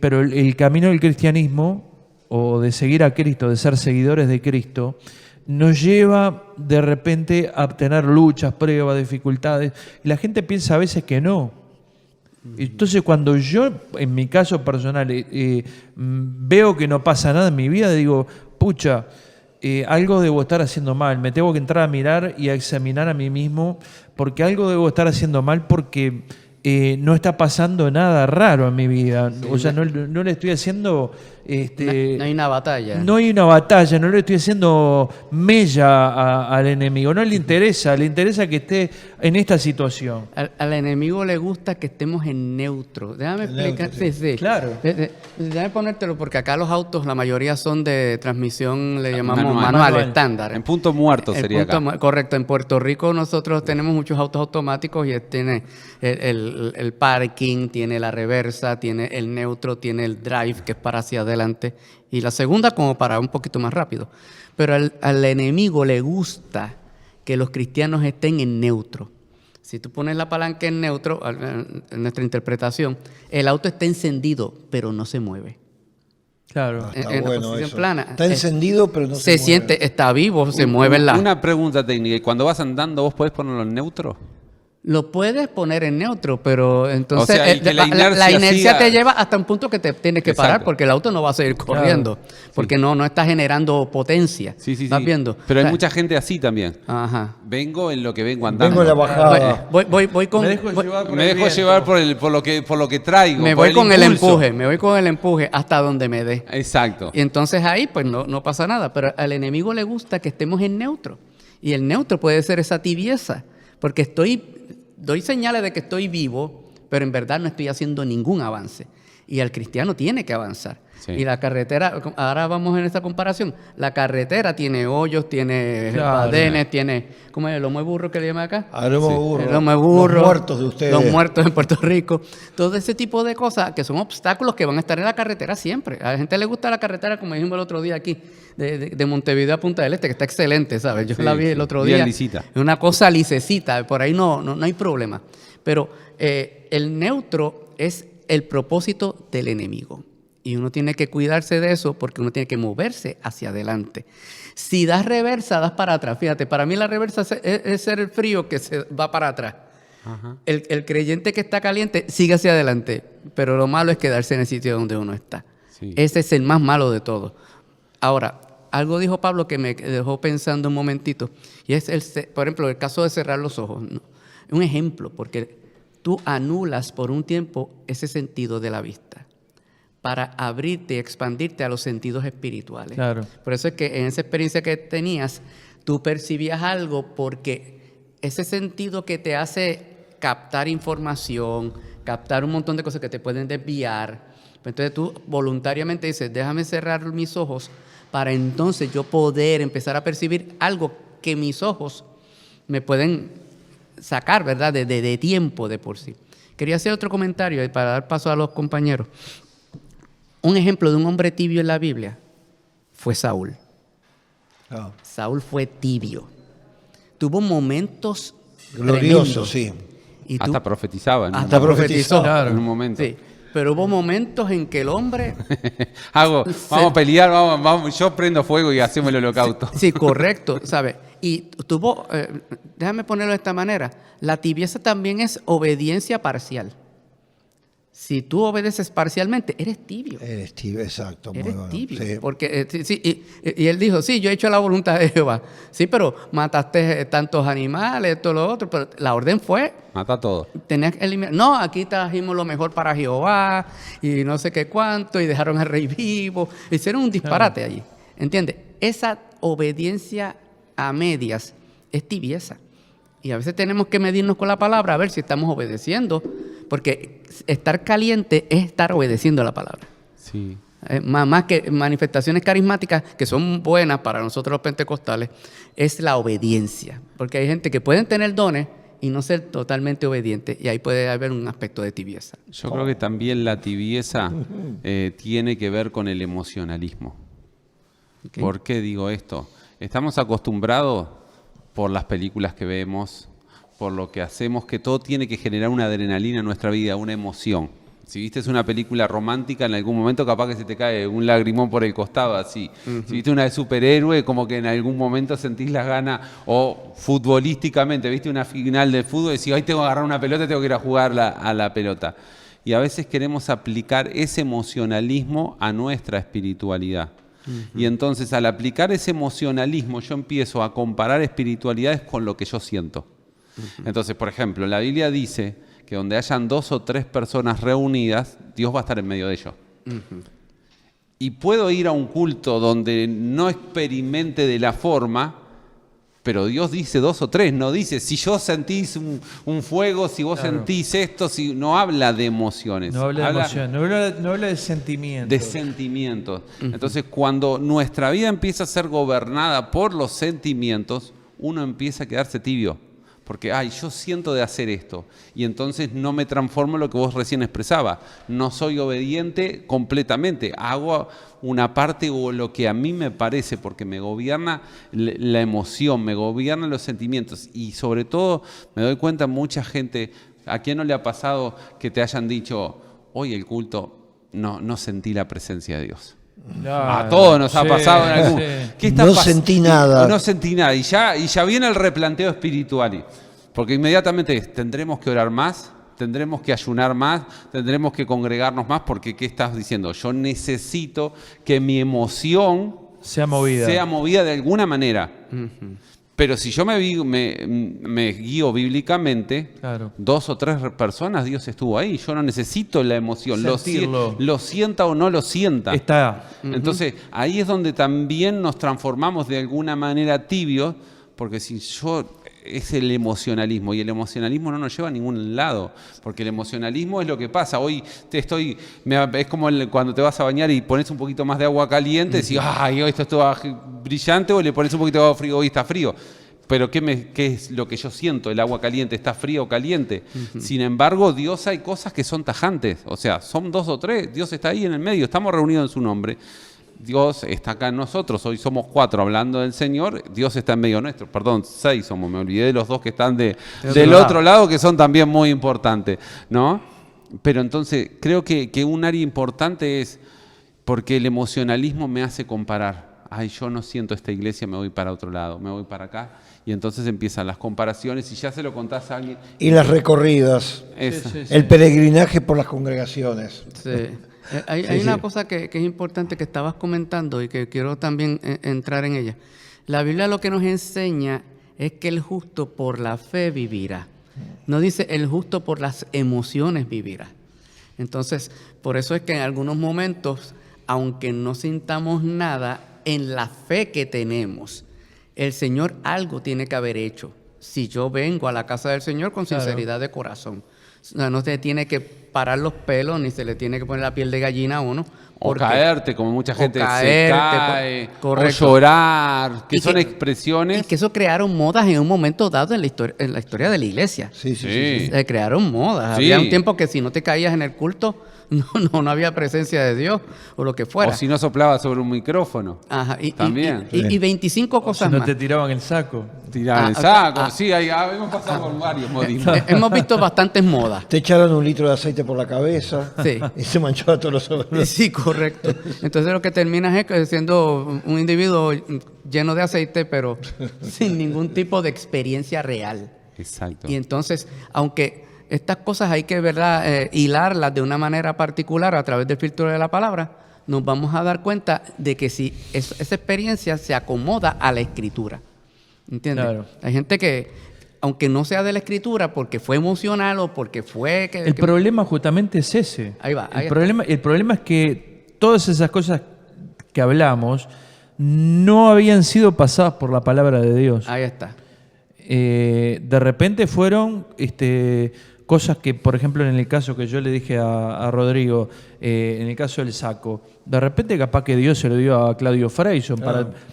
Speaker 6: Pero el camino del cristianismo, o de seguir a Cristo, de ser seguidores de Cristo, nos lleva de repente a tener luchas, pruebas, dificultades, y la gente piensa a veces que no. Entonces cuando yo, en mi caso personal, veo que no pasa nada en mi vida, digo, pucha, algo debo estar haciendo mal, me tengo que entrar a mirar y a examinar a mí mismo, porque algo debo estar haciendo mal, porque no está pasando nada raro en mi vida. Sí, o sea, no le estoy haciendo...
Speaker 7: no hay una batalla.
Speaker 6: No hay una batalla, no le estoy haciendo mella al enemigo. No le interesa que esté en esta situación.
Speaker 7: Al enemigo le gusta que estemos en neutro. Déjame explicar. Sí.
Speaker 6: Claro.
Speaker 7: Déjame ponértelo, porque acá los autos, la mayoría son de transmisión, le llamamos manual estándar.
Speaker 5: En punto muerto sería acá.
Speaker 7: Correcto. En Puerto Rico nosotros tenemos muchos autos automáticos y tiene el parking, tiene la reversa, tiene el neutro, tiene el drive, que es para hacia adelante. adelante y la segunda como para un poquito más rápido. Pero al enemigo le gusta que los cristianos estén en neutro. Si tú pones la palanca en neutro, en nuestra interpretación, el auto está encendido, pero no se mueve.
Speaker 6: Claro.
Speaker 4: Está
Speaker 7: En la
Speaker 4: bueno
Speaker 7: posición
Speaker 4: eso.
Speaker 7: plana.
Speaker 4: Está encendido, pero no se mueve.
Speaker 7: siente, está vivo, se mueve la...
Speaker 5: Una pregunta técnica. ¿Y cuando vas andando vos podés ponerlo en neutro?
Speaker 7: Lo puedes poner en neutro, pero entonces
Speaker 5: O sea, y que la
Speaker 7: la
Speaker 5: inercia
Speaker 7: inercia
Speaker 5: siga-
Speaker 7: te lleva hasta un punto que te tienes que parar
Speaker 5: Exacto.
Speaker 7: porque el auto no va a seguir corriendo, porque no está generando potencia.
Speaker 5: Sí, sí,
Speaker 7: ¿Estás
Speaker 5: sí.
Speaker 7: viendo?
Speaker 5: Pero
Speaker 7: O
Speaker 5: hay
Speaker 7: sea,
Speaker 5: mucha gente así también.
Speaker 7: Ajá.
Speaker 5: Vengo en lo que vengo andando.
Speaker 4: Vengo en la bajada.
Speaker 7: Voy con...
Speaker 6: Me dejo
Speaker 7: voy-
Speaker 6: llevar por
Speaker 5: Me
Speaker 6: el
Speaker 5: dejo
Speaker 6: viento.
Speaker 5: llevar por lo que traigo.
Speaker 7: me
Speaker 5: por
Speaker 7: voy con el
Speaker 5: impulso.
Speaker 7: empuje, me voy con el empuje hasta donde me dé.
Speaker 5: Exacto.
Speaker 7: Y entonces ahí pues no pasa nada, pero al enemigo le gusta que estemos en neutro. Y el neutro puede ser esa tibieza, porque doy señales de que estoy vivo, pero en verdad no estoy haciendo ningún avance. Y el cristiano tiene que avanzar.
Speaker 5: Sí.
Speaker 7: Y la carretera, ahora vamos en esta comparación, la carretera tiene hoyos, tiene
Speaker 6: Claro.
Speaker 7: badenes, tiene, ¿cómo es? ¿El lomo de burro que le llaman acá?
Speaker 4: A lomo de burro.
Speaker 7: El lomo de burro,
Speaker 4: Los muertos de ustedes.
Speaker 7: Los muertos en Puerto Rico. Todo ese tipo de cosas que son obstáculos que van a estar en la carretera siempre. A la gente le gusta la carretera, como dijimos el otro día aquí, de Montevideo a Punta del Este, que está excelente, ¿sabes? Yo
Speaker 5: Sí,
Speaker 7: la vi
Speaker 5: sí.
Speaker 7: el otro
Speaker 5: Bien
Speaker 7: día.
Speaker 5: lisita.
Speaker 7: Es una cosa licecita, por ahí no hay problema. Pero el neutro es el propósito del enemigo. Y uno tiene que cuidarse de eso porque uno tiene que moverse hacia adelante. Si das reversa, das para atrás. Fíjate, para mí la reversa es ser el frío que se va para atrás.
Speaker 5: Ajá.
Speaker 7: El creyente que está caliente sigue hacia adelante, pero lo malo es quedarse en el sitio donde uno está.
Speaker 5: Sí.
Speaker 7: Ese es el más malo de todos. Ahora, algo dijo Pablo que me dejó pensando un momentito, y es, por ejemplo, el caso de cerrar los ojos. ¿No? Un ejemplo, porque tú anulas por un tiempo ese sentido de la vista para abrirte y expandirte a los sentidos espirituales.
Speaker 6: Claro.
Speaker 7: Por eso es que en esa experiencia que tenías, tú percibías algo porque ese sentido que te hace captar información, captar un montón de cosas que te pueden desviar, entonces tú voluntariamente dices, déjame cerrar mis ojos para entonces yo poder empezar a percibir algo que mis ojos me pueden sacar, ¿verdad? De tiempo de por sí. Quería hacer otro comentario para dar paso a los compañeros. Un ejemplo de un hombre tibio en la Biblia fue Saúl.
Speaker 4: Ah,
Speaker 7: Saúl fue tibio. Tuvo momentos
Speaker 4: glorioso,
Speaker 7: tremendos.
Speaker 4: sí.
Speaker 7: Y
Speaker 5: Hasta profetizaba. ¿no?
Speaker 7: hasta profetizó.
Speaker 6: Claro.
Speaker 5: En un momento.
Speaker 7: Sí. Pero hubo momentos en que el hombre...
Speaker 5: Vamos a pelear, vamos, yo prendo fuego y hacemos el holocausto.
Speaker 7: Sí, correcto, ¿sabes? Y tuvo, déjame ponerlo de esta manera, la tibieza también es obediencia parcial. Si tú obedeces parcialmente, eres tibio.
Speaker 4: Eres tibio, exacto. Muy
Speaker 7: Eres
Speaker 4: bueno.
Speaker 7: tibio.
Speaker 4: Sí.
Speaker 7: Porque, y él dijo, sí, yo he hecho la voluntad de Jehová. Sí, pero mataste tantos animales, todo lo otro. Pero la orden fue,
Speaker 5: Mata todo.
Speaker 7: tenías que eliminar. No, aquí trajimos lo mejor para Jehová y no sé qué cuánto, y dejaron al rey vivo. Hicieron un disparate allí. ¿Entiendes? Esa obediencia a medias es tibieza. Y a veces tenemos que medirnos con la palabra a ver si estamos obedeciendo, porque estar caliente es estar obedeciendo a la palabra.
Speaker 5: Sí.
Speaker 7: Más que manifestaciones carismáticas, que son buenas para nosotros los pentecostales, es la obediencia. Porque hay gente que pueden tener dones y no ser totalmente obedientes, y ahí puede haber un aspecto de tibieza.
Speaker 5: Yo creo que también la tibieza tiene que ver con el emocionalismo.
Speaker 7: ¿Ok?
Speaker 5: ¿Por qué digo esto? Estamos acostumbrados por las películas que vemos, por lo que hacemos, que todo tiene que generar una adrenalina en nuestra vida, una emoción. Si viste una película romántica, en algún momento capaz que se te cae un lagrimón por el costado, así. Si viste una de superhéroe, como que en algún momento sentís las ganas, o futbolísticamente, viste una final de fútbol y decís, hoy tengo que agarrar una pelota, tengo que ir a jugar a la pelota. Y a veces queremos aplicar ese emocionalismo a nuestra espiritualidad. Y entonces al aplicar ese emocionalismo yo empiezo a comparar espiritualidades con lo que yo siento. Entonces, por ejemplo, la Biblia dice que donde hayan 2 o 3 personas reunidas, Dios va a estar en medio de ellos. Y puedo ir a un culto donde no experimente de la forma, pero Dios dice 2 o 3, no dice si yo sentís un fuego, si vos sentís esto, si no habla de emociones.
Speaker 6: No habla de emoción, no habla de sentimientos.
Speaker 5: De sentimientos. Entonces, cuando nuestra vida empieza a ser gobernada por los sentimientos, uno empieza a quedarse tibio. Porque, yo siento de hacer esto. Y entonces no me transformo en lo que vos recién expresabas. No soy obediente completamente. Hago una parte o lo que a mí me parece, porque me gobierna la emoción, me gobiernan los sentimientos. Y sobre todo, me doy cuenta, mucha gente, ¿a quién no le ha pasado que te hayan dicho, hoy el culto, no sentí la presencia de Dios? A todos nos ha pasado en algún. ¿Qué está
Speaker 4: Sentí nada.
Speaker 5: No sentí nada. Y ya viene el replanteo espiritual. Porque inmediatamente tendremos que orar más, tendremos que ayunar más, tendremos que congregarnos más, porque ¿qué estás diciendo? Yo necesito que mi emoción
Speaker 6: sea movida
Speaker 5: de alguna manera. Pero si yo me guío bíblicamente,
Speaker 6: claro,
Speaker 5: 2 o 3 personas, Dios estuvo ahí. Yo no necesito la emoción.
Speaker 6: Sentirlo.
Speaker 5: Lo sienta o no lo sienta.
Speaker 6: Está.
Speaker 5: Entonces, ahí es donde también nos transformamos de alguna manera tibios, porque si yo... es el emocionalismo, y el emocionalismo no nos lleva a ningún lado, porque el emocionalismo es lo que pasa. Hoy es como cuando te vas a bañar y pones un poquito más de agua caliente, decís, hoy esto es todo brillante, o le pones un poquito de agua frío, hoy está frío. Pero ¿qué es lo que yo siento? ¿El agua caliente está fría o caliente? Sin embargo, Dios, hay cosas que son tajantes, o sea, son 2 o 3, Dios está ahí en el medio, estamos reunidos en su nombre. Dios está acá en nosotros, hoy somos 4 hablando del Señor, Dios está en medio nuestro, 6 somos, me olvidé de los 2 que están del otro lado, que son también muy importantes, ¿no? Pero entonces creo que un área importante es porque el emocionalismo me hace comparar. Yo no siento esta iglesia, me voy para otro lado, me voy para acá, y entonces empiezan las comparaciones y ya se lo contás a alguien.
Speaker 4: Y las recorridas, el peregrinaje por las congregaciones.
Speaker 7: Sí. Hay una cosa que es importante que estabas comentando y que quiero también entrar en ella. La Biblia lo que nos enseña es que el justo por la fe vivirá. No dice el justo por las emociones vivirá. Entonces, por eso es que en algunos momentos, aunque no sintamos nada, en la fe que tenemos, el Señor algo tiene que haber hecho. Si yo vengo a la casa del Señor con sinceridad de corazón. O sea, no se tiene que parar los pelos, ni se le tiene que poner la piel de gallina a uno.
Speaker 5: O caerte, como mucha gente se cae,
Speaker 7: correcto,
Speaker 5: o llorar, que
Speaker 7: y
Speaker 5: son expresiones.
Speaker 7: Y que eso crearon modas en un momento dado en la historia de la iglesia.
Speaker 5: Sí.
Speaker 7: Se crearon modas.
Speaker 5: Sí.
Speaker 7: Había un tiempo que si no te caías en el culto, no había presencia de Dios o lo que fuera.
Speaker 5: O si no soplabas sobre un micrófono.
Speaker 7: Ajá,
Speaker 5: también.
Speaker 7: Y 25 cosas
Speaker 6: si no
Speaker 7: más.
Speaker 6: te tiraban el saco.
Speaker 5: Tiraban el saco. Sí, hemos pasado por varios modismos.
Speaker 7: Hemos visto bastantes modas.
Speaker 4: Te echaron 1 litro de aceite por la cabeza,
Speaker 7: Sí.
Speaker 4: y se manchó a todos los hombros.
Speaker 7: Sí, correcto. Entonces lo que terminas es siendo un individuo lleno de aceite, pero sin ningún tipo de experiencia real.
Speaker 5: Exacto.
Speaker 7: Y entonces, aunque estas cosas hay que, ¿verdad?, hilarlas de una manera particular a través del filtro de la palabra, nos vamos a dar cuenta de que si esa experiencia se acomoda a la Escritura. ¿Entiendes?
Speaker 6: Claro.
Speaker 7: Hay gente que, aunque no sea de la Escritura, porque fue emocional o porque fue...
Speaker 6: El problema justamente es ese.
Speaker 7: Ahí va.
Speaker 6: El problema es que todas esas cosas que hablamos no habían sido pasadas por la palabra de Dios.
Speaker 7: Ahí está.
Speaker 6: De repente fueron cosas que, por ejemplo, en el caso que yo le dije a Rodrigo, en el caso del saco, de repente capaz que Dios se lo dio a Claudio Freyson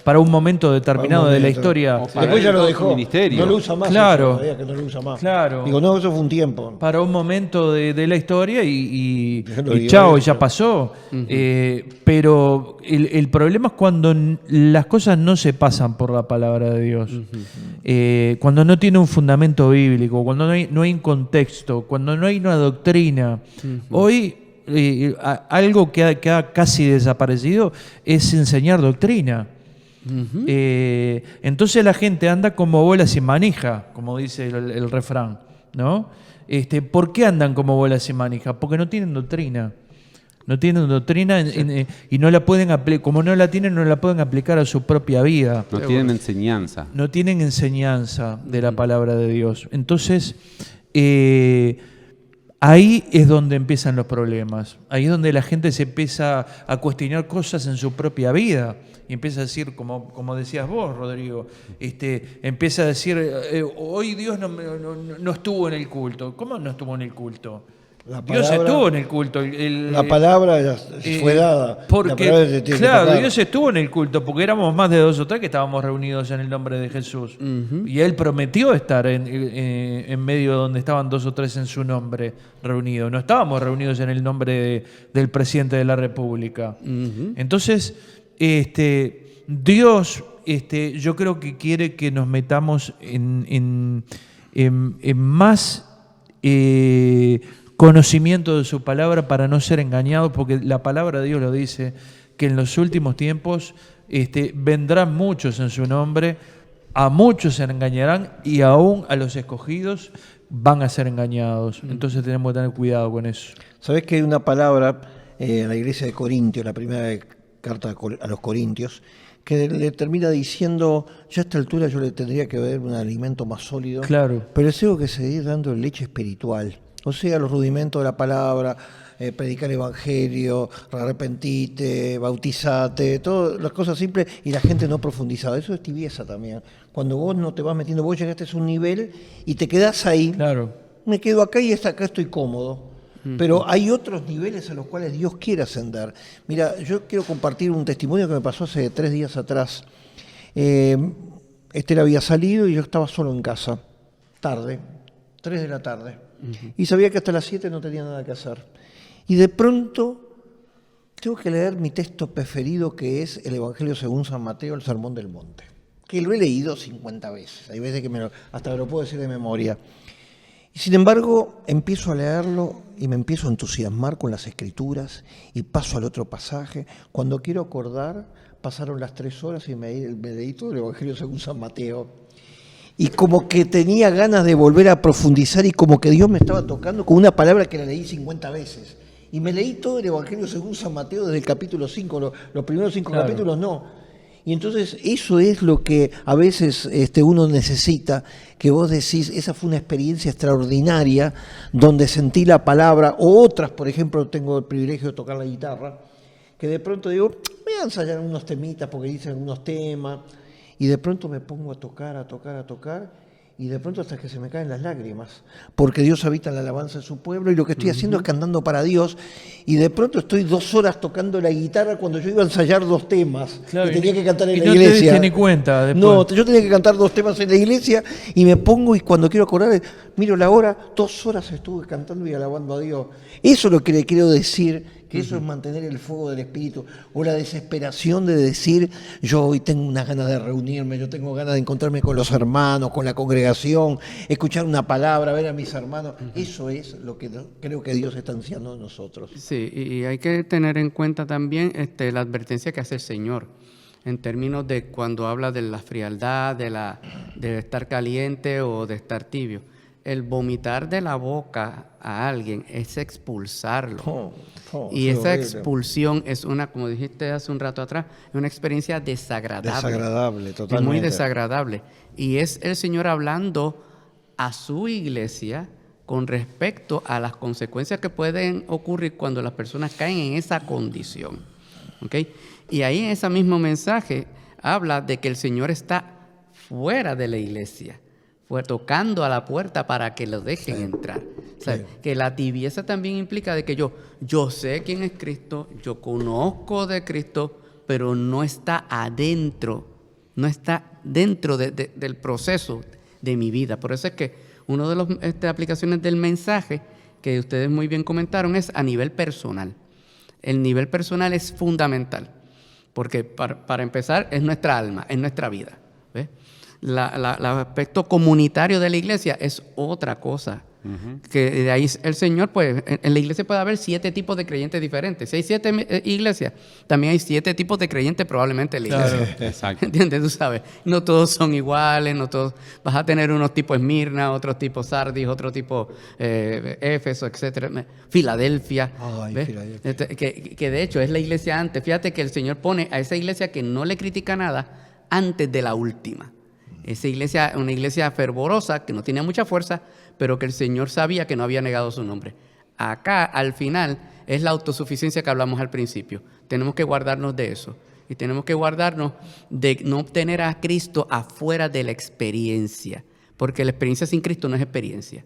Speaker 6: para un momento determinado de la historia.
Speaker 4: Después ya lo dejó.
Speaker 5: Ministerio.
Speaker 4: No lo usa más.
Speaker 6: Claro.
Speaker 4: Eso, que no lo usa más.
Speaker 6: Claro.
Speaker 4: Digo, no, eso fue un tiempo.
Speaker 6: Para un momento de la historia y
Speaker 4: Lo digo,
Speaker 6: chao,
Speaker 4: eso.
Speaker 6: ya pasó. Pero el problema es cuando las cosas no se pasan por la palabra de Dios. Cuando no tiene un fundamento bíblico, cuando no hay un contexto, cuando no hay una doctrina. Hoy algo que ha casi desaparecido es enseñar doctrina. Entonces la gente anda como bola sin manija, como dice el refrán, ¿no? ¿Por qué andan como bola sin manija? Porque no tienen doctrina. No tienen doctrina y no la pueden como no la tienen, no la pueden aplicar a su propia vida.
Speaker 5: No tienen enseñanza.
Speaker 6: No tienen enseñanza de la palabra de Dios. Entonces, ahí es donde empiezan los problemas. Ahí es donde la gente se empieza a cuestionar cosas en su propia vida. Y empieza a decir, como decías vos, Rodrigo, empieza a decir, hoy Dios no estuvo en el culto. ¿Cómo no estuvo en el culto? Dios estuvo en el culto.
Speaker 4: La palabra fue dada.
Speaker 6: Porque,
Speaker 4: la palabra se tiene que
Speaker 6: claro,
Speaker 4: tocar.
Speaker 6: Dios estuvo en el culto, porque éramos más de 2 o 3 que estábamos reunidos en el nombre de Jesús. Y Él prometió estar en medio donde estaban 2 o 3 en su nombre reunidos. No estábamos reunidos en el nombre del presidente de la República. Entonces, Dios, yo creo que quiere que nos metamos en más conocimiento de su palabra para no ser engañados, porque la palabra de Dios lo dice, que en los últimos tiempos vendrán muchos en su nombre, a muchos se engañarán y aún a los escogidos van a ser engañados. Entonces tenemos que tener cuidado con eso.
Speaker 4: ¿Sabés que hay una palabra en la iglesia de Corintios, la primera carta a los Corintios, que le termina diciendo, ya a esta altura yo le tendría que dar un alimento más sólido,
Speaker 6: Claro.
Speaker 4: pero les tengo que seguir dando leche espiritual, o sea, los rudimentos de la palabra, predicar el evangelio, arrepentite, bautizate, todas las cosas simples, y la gente no profundizada. Eso es tibieza también. Cuando vos no te vas metiendo, vos llegaste a un nivel y te quedás ahí.
Speaker 6: Claro.
Speaker 4: Me quedo acá y hasta acá estoy cómodo. Pero hay otros niveles a los cuales Dios quiere ascender. Mira, yo quiero compartir un testimonio que me pasó hace 3 días atrás. Esther había salido y yo estaba solo en casa, tarde, 3 de la tarde. Y sabía que hasta las 7 no tenía nada que hacer. Y de pronto tengo que leer mi texto preferido, que es el Evangelio según San Mateo, el Sermón del Monte, que lo he leído 50 veces. Hay veces que hasta me lo puedo decir de memoria. Y sin embargo, empiezo a leerlo y me empiezo a entusiasmar con las Escrituras y paso al otro pasaje. Cuando quiero acordar, pasaron las 3 horas y me leí todo el Evangelio según San Mateo. Y como que tenía ganas de volver a profundizar y como que Dios me estaba tocando con una palabra que la leí 50 veces. Y me leí todo el Evangelio según San Mateo desde el capítulo 5, los primeros 5
Speaker 6: Claro.
Speaker 4: capítulos no. Y entonces eso es lo que a veces uno necesita, que vos decís, esa fue una experiencia extraordinaria donde sentí la palabra, o otras, por ejemplo, tengo el privilegio de tocar la guitarra, que de pronto digo, voy a ensayar unos temitas porque dicen algunos temas, y de pronto me pongo a tocar, y de pronto hasta que se me caen las lágrimas, porque Dios habita en la alabanza de su pueblo, y lo que estoy haciendo es cantando para Dios, y de pronto estoy 2 horas tocando la guitarra cuando yo iba a ensayar 2 temas,
Speaker 6: Claro,
Speaker 4: y tenía que cantar en
Speaker 6: y
Speaker 4: la
Speaker 6: no
Speaker 4: iglesia.
Speaker 6: te diste ni cuenta después.
Speaker 4: No, yo tenía que cantar 2 temas en la iglesia, y me pongo, y cuando quiero acordar, miro la hora, 2 horas estuve cantando y alabando a Dios. Eso es lo que le quiero decir, que eso es mantener el fuego del Espíritu, o la desesperación de decir, yo hoy tengo unas ganas de reunirme, yo tengo ganas de encontrarme con los hermanos, con la congregación, escuchar una palabra, ver a mis hermanos. Eso es lo que creo que Dios está ansiando en nosotros.
Speaker 7: Sí, y hay que tener en cuenta también la advertencia que hace el Señor en términos de cuando habla de la frialdad, de estar caliente o de estar tibio. El vomitar de la boca a alguien es expulsarlo. Y
Speaker 4: es
Speaker 7: esa
Speaker 4: horrible.
Speaker 7: expulsión es una, como dijiste hace un rato atrás, es una experiencia desagradable.
Speaker 4: Desagradable,
Speaker 7: Es
Speaker 4: totalmente.
Speaker 7: muy desagradable. Y es el Señor hablando a su iglesia con respecto a las consecuencias que pueden ocurrir cuando las personas caen en esa condición. ¿Ok? Y ahí en ese mismo mensaje habla de que el Señor está fuera de la iglesia, tocando a la puerta para que lo dejen entrar. O sea, que la tibieza también implica de que yo sé quién es Cristo, yo conozco de Cristo, pero no está adentro, no está dentro del proceso de mi vida. Por eso es que una de las aplicaciones del mensaje que ustedes muy bien comentaron es a nivel personal. El nivel personal es fundamental, porque para empezar es nuestra alma, es nuestra vida. ¿Ves? El aspecto comunitario de la iglesia es otra cosa. Que de ahí el Señor, pues, en la iglesia puede haber 7 tipos de creyentes diferentes. Si hay 7 iglesias, también hay 7 tipos de creyentes probablemente en la iglesia.
Speaker 5: Claro, exacto.
Speaker 7: ¿Entiendes? Tú sabes, no todos son iguales, no todos. Vas a tener unos tipos Esmirna, otros tipos Sardis, otro tipo Éfeso, etcétera, Filadelfia.
Speaker 4: Ay,
Speaker 7: ¿ves?
Speaker 4: Filadelfia.
Speaker 7: Que de hecho es la iglesia antes. Fíjate que el Señor pone a esa iglesia que no le critica nada antes de la última. Esa iglesia, una iglesia fervorosa, que no tenía mucha fuerza, pero que el Señor sabía que no había negado su nombre. Acá, al final, es la autosuficiencia que hablamos al principio. Tenemos que guardarnos de eso. Y tenemos que guardarnos de no tener a Cristo afuera de la experiencia. Porque la experiencia sin Cristo no es experiencia.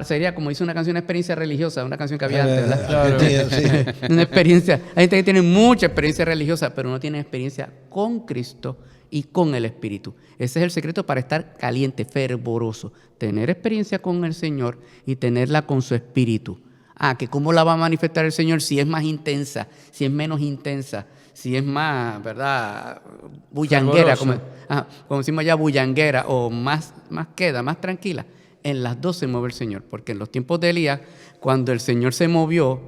Speaker 7: Sería como dice una canción, una experiencia religiosa, una canción que había antes, ¿verdad?
Speaker 4: Claro, sí.
Speaker 7: Una experiencia. Hay gente que tiene mucha experiencia religiosa, pero no tiene experiencia con Cristo y con el Espíritu. Ese es el secreto para estar caliente, fervoroso. Tener experiencia con el Señor y tenerla con su Espíritu. Que cómo la va a manifestar el Señor, si es más intensa, si es menos intensa, si es más, ¿verdad? Bullanguera, como decimos allá, bullanguera, o más queda, más tranquila. En las dos se mueve el Señor, porque en los tiempos de Elías, cuando el Señor se movió,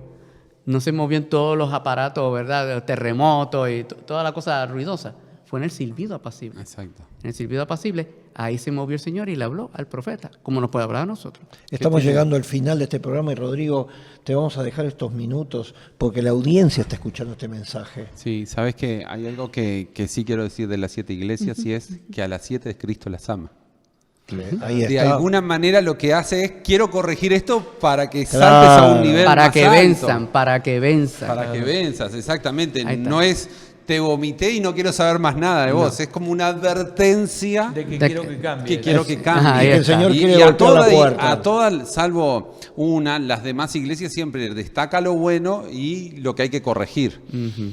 Speaker 7: no se movió en todos los aparatos, ¿verdad? Terremotos y toda la cosa ruidosa. Fue en el silbido apacible.
Speaker 5: Exacto.
Speaker 7: En el silbido apacible, ahí se movió el Señor y le habló al profeta, como nos puede hablar a nosotros.
Speaker 4: Estamos llegando al final de este programa y Rodrigo, te vamos a dejar estos minutos porque la audiencia está escuchando este mensaje.
Speaker 5: Sí, sabes que hay algo que sí quiero decir de las 7 iglesias y es que a las 7 Cristo las ama.
Speaker 4: Ahí está.
Speaker 5: De alguna manera lo que hace es, quiero corregir esto para que saltes a un nivel
Speaker 7: para
Speaker 5: más
Speaker 7: que
Speaker 5: alto.
Speaker 7: venzan, para que venzan.
Speaker 5: Para que venzas, exactamente.
Speaker 7: Ahí está.
Speaker 5: No es, te vomité y no quiero saber más nada de vos. Es como una advertencia
Speaker 6: De que
Speaker 7: De
Speaker 6: quiero que cambie.
Speaker 5: que quiero que cambie.
Speaker 7: Ajá, ahí
Speaker 4: Y que el
Speaker 7: está.
Speaker 4: Señor quiere
Speaker 5: y a
Speaker 4: golpear la puerta.
Speaker 5: a todas, salvo una, las demás iglesias siempre destaca lo bueno y lo que hay que corregir.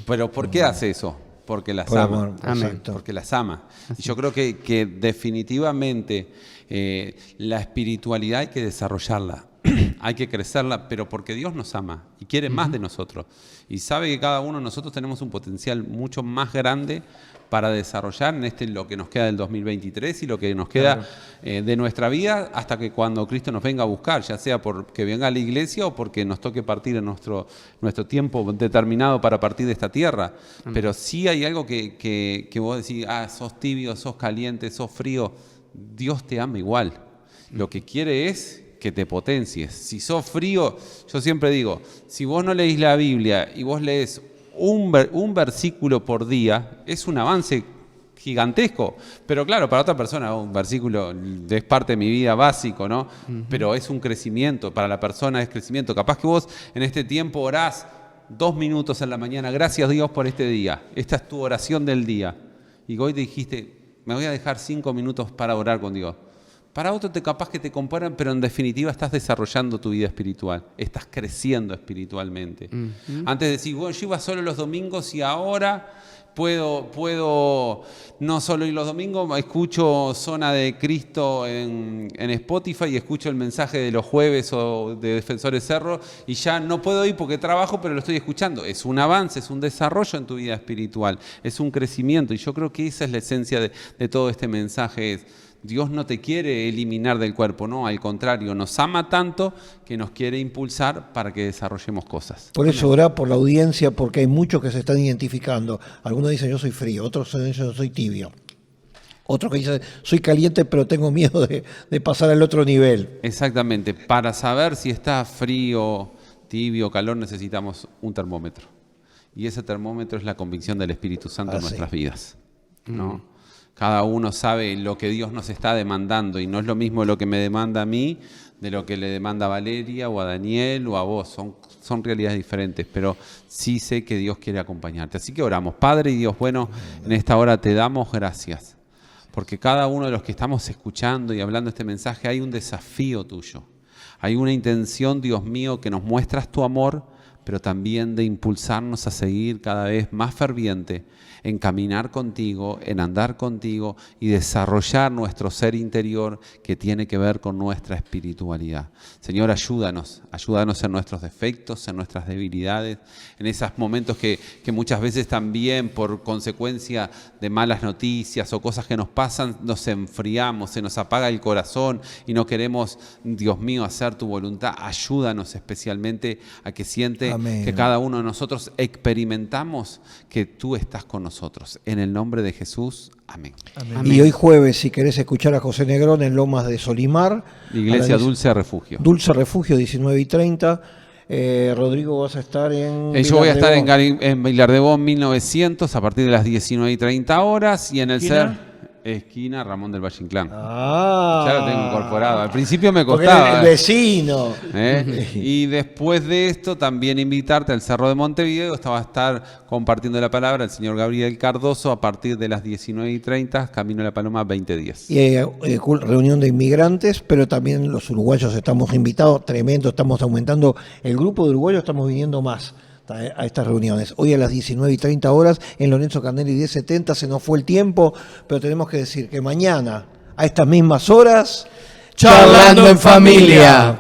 Speaker 5: Pero ¿por qué hace eso? Porque las
Speaker 4: Por
Speaker 5: ama.
Speaker 4: amor,
Speaker 7: Amén.
Speaker 4: exacto.
Speaker 5: Porque las ama. Y yo creo que definitivamente la espiritualidad hay que desarrollarla, hay que crecerla, pero porque Dios nos ama y quiere más de nosotros. Y sabe que cada uno de nosotros tenemos un potencial mucho más grande para desarrollar en lo que nos queda del 2023 y lo que nos queda de nuestra vida hasta que cuando Cristo nos venga a buscar, ya sea porque venga a la iglesia o porque nos toque partir en nuestro tiempo determinado para partir de esta tierra. Pero sí hay algo que vos decís, sos tibio, sos caliente, sos frío. Dios te ama igual. Lo que quiere es que te potencies. Si sos frío, yo siempre digo, si vos no leís la Biblia y vos lees un versículo por día, es un avance gigantesco. Pero claro, para otra persona un versículo es parte de mi vida básico, ¿no? Pero es un crecimiento, para la persona es crecimiento. Capaz que vos en este tiempo orás 2 minutos en la mañana, gracias Dios por este día. Esta es tu oración del día. Y hoy te dijiste, me voy a dejar 5 minutos para orar con Dios. Para otro capaz que te comparan, pero en definitiva estás desarrollando tu vida espiritual. Estás creciendo espiritualmente. Antes de decir, bueno, yo iba solo los domingos y ahora puedo no solo ir los domingos, escucho Zona de Cristo en Spotify y escucho el mensaje de los jueves o de Defensores Cerro y ya no puedo ir porque trabajo, pero lo estoy escuchando. Es un avance, es un desarrollo en tu vida espiritual, es un crecimiento y yo creo que esa es la esencia de todo este mensaje. Dios no te quiere eliminar del cuerpo, no, al contrario, nos ama tanto que nos quiere impulsar para que desarrollemos cosas.
Speaker 4: Por eso orá por la audiencia, porque hay muchos que se están identificando. Algunos dicen yo soy frío, otros dicen yo soy tibio. Otros que dicen soy caliente pero tengo miedo de pasar al otro nivel.
Speaker 5: Exactamente, para saber si está frío, tibio, calor necesitamos un termómetro. Y ese termómetro es la convicción del Espíritu Santo en nuestras vidas, ¿no? Cada uno sabe lo que Dios nos está demandando y no es lo mismo lo que me demanda a mí de lo que le demanda a Valeria o a Daniel o a vos. Son realidades diferentes, pero sí sé que Dios quiere acompañarte. Así que oramos. Padre y Dios, bueno, en esta hora te damos gracias, porque cada uno de los que estamos escuchando y hablando este mensaje hay un desafío tuyo. Hay una intención, Dios mío, que nos muestras tu amor, pero también de impulsarnos a seguir cada vez más ferviente en caminar contigo, en andar contigo y desarrollar nuestro ser interior que tiene que ver con nuestra espiritualidad. Señor, ayúdanos en nuestros defectos, en nuestras debilidades, en esos momentos que muchas veces también por consecuencia de malas noticias o cosas que nos pasan, nos enfriamos, se nos apaga el corazón y no queremos, Dios mío, hacer tu voluntad. Ayúdanos especialmente a que siente
Speaker 4: Amén.
Speaker 5: que cada uno de nosotros experimentamos que tú estás con nosotros. En el nombre de Jesús, amén.
Speaker 7: Amén.
Speaker 4: Y hoy jueves, si querés escuchar a José Negrón en Lomas de Solimar.
Speaker 5: Iglesia
Speaker 4: a las
Speaker 5: Dulce Refugio.
Speaker 4: Dulce Refugio, 19:30. Rodrigo, vas a estar en...
Speaker 5: Yo voy a estar
Speaker 4: Vilar de Bo.
Speaker 5: en Vilar de Bo 1900 a partir de las 19:30 horas y en el
Speaker 6: ¿Esquina?
Speaker 5: esquina Ramón del Valle Inclán.
Speaker 4: Ah.
Speaker 5: Ya lo tengo incorporado. Al principio me
Speaker 4: Porque
Speaker 5: costaba.
Speaker 4: era el vecino.
Speaker 5: Y después de esto, también invitarte al Cerro de Montevideo. Va a estar compartiendo la palabra el señor Gabriel Cardoso a partir de las 19:30, Camino a la Paloma 2010.
Speaker 4: Y reunión de inmigrantes, pero también los uruguayos estamos invitados, tremendo, estamos aumentando el grupo de uruguayos, estamos viniendo más a estas reuniones. Hoy a las 19:30 horas en Lorenzo Canelli 1070, se nos fue el tiempo, pero tenemos que decir que mañana a estas mismas horas,
Speaker 7: Charlando en Familia.